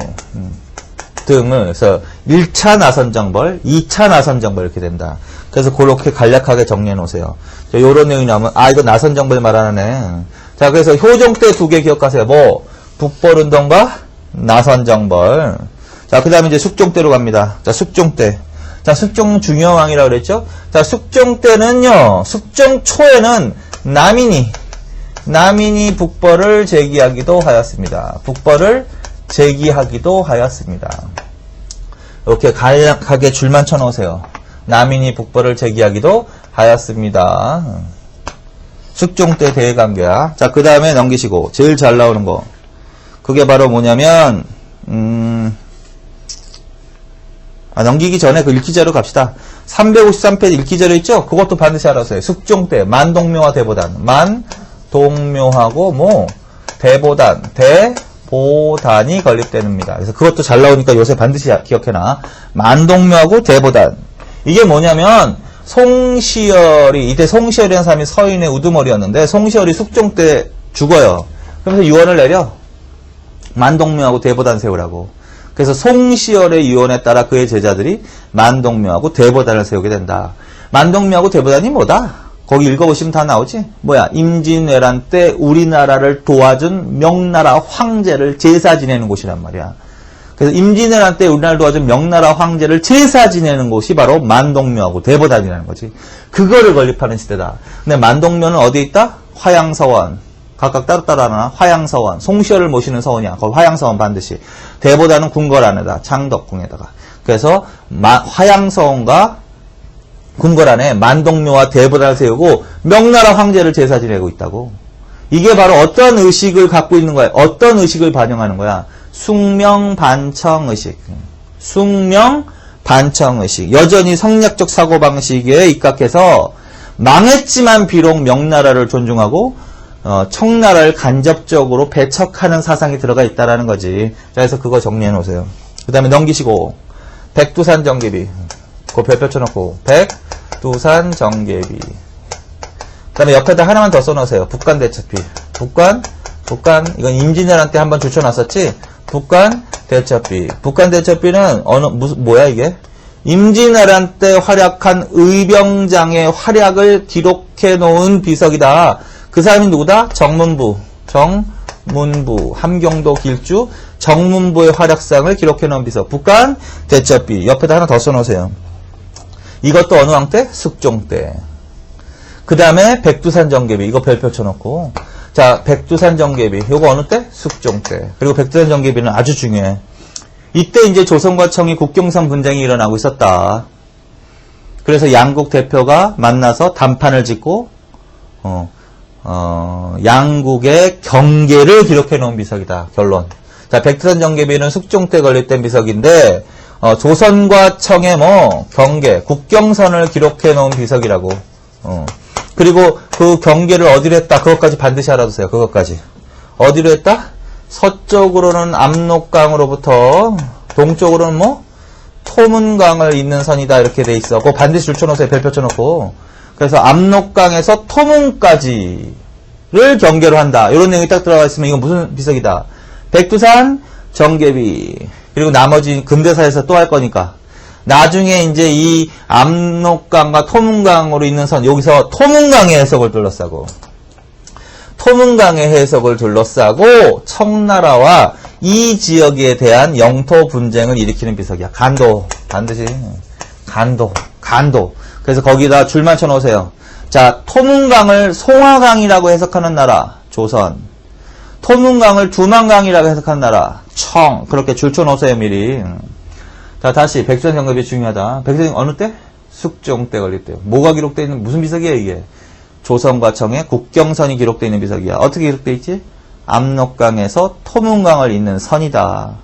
등을 그래서 1차 나선정벌, 2차 나선정벌 이렇게 된다. 그래서 그렇게 간략하게 정리해 놓으세요. 요런 내용이 나오면 이거 나선정벌 말하네. 자, 그래서 효종 때 두 개 기억하세요. 뭐 북벌운동과 나선정벌. 자, 그다음에 이제 숙종 때로 갑니다. 자, 숙종 때. 자, 숙종 중여왕이라고 그랬죠? 자, 숙종 때는요. 숙종 초에는 남인이 북벌을 제기하기도 하였습니다. 북벌을 제기하기도 하였습니다. 이렇게 간략하게 줄만 쳐놓으세요. 남인이 북벌을 제기하기도 하였습니다. 숙종 때 대관계야. 자, 그 다음에 넘기시고 제일 잘 나오는 거. 그게 바로 뭐냐면 넘기기 전에 그 읽기자료 갑시다. 353페이지 읽기자료 있죠? 그것도 반드시 알아서요. 숙종 때 만동묘와 대보단. 만동묘하고 뭐 대보단이 건립됩니다. 그래서 그것도 잘 나오니까 요새 반드시 기억해놔. 만동묘하고 대보단. 이게 뭐냐면 송시열이 이때 송시열이라는 사람이 서인의 우두머리였는데 송시열이 숙종 때 죽어요. 그러면서 유언을 내려. 만동묘하고 대보단 세우라고. 그래서 송시열의 유언에 따라 그의 제자들이 만동묘하고 대보단을 세우게 된다. 만동묘하고 대보단이 뭐다? 거기 읽어보시면 다 나오지? 뭐야? 임진왜란 때 우리나라를 도와준 명나라 황제를 제사 지내는 곳이란 말이야. 그래서 임진왜란 때 우리나라를 도와준 명나라 황제를 제사 지내는 곳이 바로 만동묘하고 대보단이라는 거지. 그거를 건립하는 시대다. 근데 만동묘는 어디에 있다? 화양서원. 각각 따로따로 하나. 화양서원. 송시열을 모시는 서원이야. 거기 화양서원 반드시. 대보단은 궁궐안에다. 창덕궁에다가. 그래서 화양서원과 궁궐안에 만동묘와 대보단을 세우고 명나라 황제를 제사 지내고 있다고. 이게 바로 어떤 의식을 갖고 있는 거야? 어떤 의식을 반영하는 거야? 숙명반청의식. 숙명반청의식. 여전히 성략적 사고방식에 입각해서 망했지만 비록 명나라를 존중하고 청나라를 간접적으로 배척하는 사상이 들어가 있다라는 거지. 자, 그래서 그거 정리해 놓으세요. 그 다음에 넘기시고 백두산 정계비. 그거 별표 쳐놓고 백두산 정계비. 그 다음에 옆에다 하나만 더 써놓으세요. 북간 대첩비. 북간 이건 임진왜란 때 한번 줄쳐놨었지. 북간 대첩비. 북간 대첩비는 뭐야 이게? 임진왜란 때 활약한 의병장의 활약을 기록해 놓은 비석이다. 그 사람이 누구다? 정문부, 함경도 길주, 정문부의 활약상을 기록해 놓은 비석. 북간 대첩비. 옆에다 하나 더 써놓으세요. 이것도 어느 왕 때? 숙종 때. 그 다음에 백두산 정계비. 이거 별표 쳐놓고. 자, 백두산 정계비. 이거 어느 때? 숙종 때. 그리고 백두산 정계비는 아주 중요해. 이때 이제 조선과 청이 국경선 분쟁이 일어나고 있었다. 그래서 양국 대표가 만나서 담판을 짓고, 양국의 경계를 기록해 놓은 비석이다. 결론. 자, 백두산 정계비는 숙종 때 건립된 비석인데, 조선과 청의 경계, 국경선을 기록해 놓은 비석이라고. 그리고 그 경계를 어디로 했다? 그것까지 반드시 알아두세요. 그것까지. 어디로 했다? 서쪽으로는 압록강으로부터, 동쪽으로는 토문강을 잇는 선이다 이렇게 돼 있어. 그거 반드시 줄쳐놓으세요. 별표 쳐놓고. 그래서 압록강에서 토문까지를 경계로 한다. 이런 내용이 딱 들어가 있으면 이건 무슨 비석이다. 백두산 정계비. 그리고 나머지 근대사에서 또 할 거니까. 나중에 이제 이 압록강과 토문강으로 있는 선, 여기서 토문강의 해석을 둘러싸고, 토문강의 해석을 둘러싸고 청나라와 이 지역에 대한 영토 분쟁을 일으키는 비석이야. 간도. 반드시. 간도. 그래서 거기다 줄만 쳐놓으세요. 자, 토문강을 송화강이라고 해석하는 나라, 조선. 토문강을 두만강이라고 해석하는 나라, 청. 그렇게 줄 쳐놓으세요, 미리. 자, 다시 백두산 정계비 중요하다. 백두산 어느 때? 숙종 때 걸릴 때요. 뭐가 기록되어 있는, 무슨 비석이에요, 이게? 조선과 청의 국경선이 기록되어 있는 비석이야. 어떻게 기록되어 있지? 압록강에서 토문강을 잇는 선이다.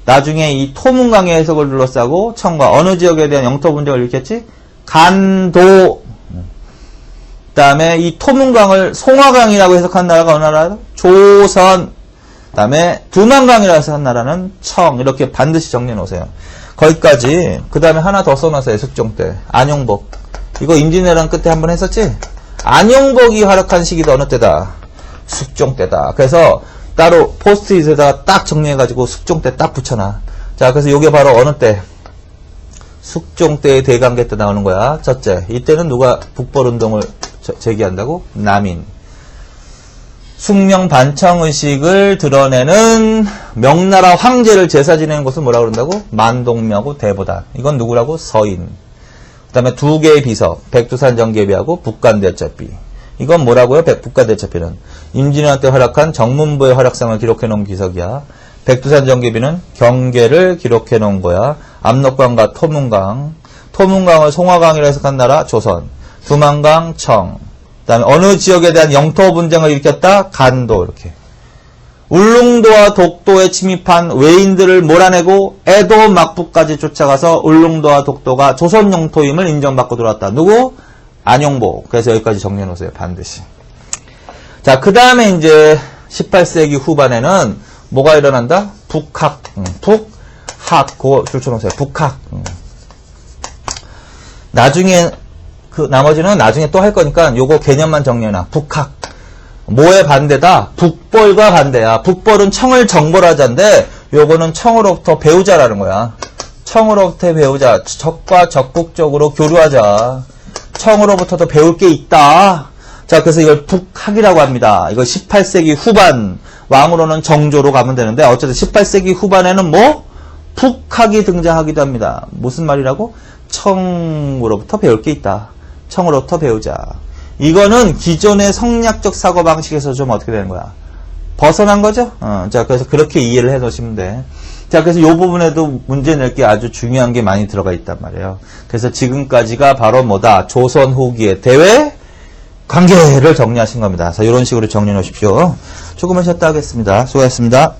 나중에 이 토문강의 해석을 둘러싸고 청과 어느 지역에 대한 영토 분쟁을 일으켰지? 간도. 그 다음에 이 토문강을 송화강이라고 해석한 나라가 어느 나라다? 조선. 그 다음에 두만강이라고 해석한 나라는 청. 이렇게 반드시 정리해 놓으세요. 거기까지. 그 다음에 하나 더 써놨어요. 숙종 때. 안용복. 이거 임진왜란 끝에 한번 했었지? 안용복이 활약한 시기도 어느 때다? 숙종 때다. 그래서 따로 포스트잇에다가 딱 정리해가지고 숙종 때 딱 붙여놔. 자, 그래서 요게 바로 어느 때? 숙종 때의 대강계 때 나오는 거야. 첫째. 이때는 누가 북벌운동을 제기한다고? 남인. 숙명 반청의식을 드러내는 명나라 황제를 제사 지내는 곳을 뭐라 그런다고? 만동묘하고 대보단. 이건 누구라고? 서인. 그 다음에 두 개의 비석. 백두산 정계비하고 북간대첩비. 이건 뭐라고요? 북간대첩비는 임진왜란 때 활약한 정문부의 활약상을 기록해 놓은 비석이야. 백두산 정계비는 경계를 기록해 놓은 거야. 압록강과 토문강. 토문강을 송화강이라 해석한 나라 조선. 두만강 청. 그 다음에 어느 지역에 대한 영토 분쟁을 일으켰다? 간도. 이렇게. 울릉도와 독도에 침입한 외인들을 몰아내고 에도 막부까지 쫓아가서 울릉도와 독도가 조선 영토임을 인정받고 들어왔다. 누구? 안용복. 그래서 여기까지 정리해 놓으세요. 반드시. 자, 그 다음에 이제 18세기 후반에는 뭐가 일어난다? 북학. 북학. 그거 줄쳐 놓으세요. 북학. 나중에, 나머지는 나중에 또 할 거니까 요거 개념만 정리해놔. 북학. 뭐에 반대다? 북벌과 반대야. 북벌은 청을 정벌하자인데 요거는 청으로부터 배우자라는 거야. 청으로부터 배우자. 적과 적극적으로 교류하자. 청으로부터도 배울 게 있다. 자, 그래서 이걸 북학이라고 합니다. 이거 18세기 후반, 왕으로는 정조로 가면 되는데, 어쨌든 18세기 후반에는 뭐? 북학이 등장하기도 합니다. 무슨 말이라고? 청으로부터 배울 게 있다. 청으로부터 배우자. 이거는 기존의 성략적 사고방식에서 좀 어떻게 되는 거야? 벗어난 거죠? 자, 그래서 그렇게 이해를 해 놓으시면 돼. 자, 그래서 이 부분에도 문제 낼 게 아주 중요한 게 많이 들어가 있단 말이에요. 그래서 지금까지가 바로 뭐다? 조선 후기의 대외 관계를 정리하신 겁니다. 그래서 이런 식으로 정리해 놓으십시오. 조금만 쉬었다 하겠습니다. 수고하셨습니다.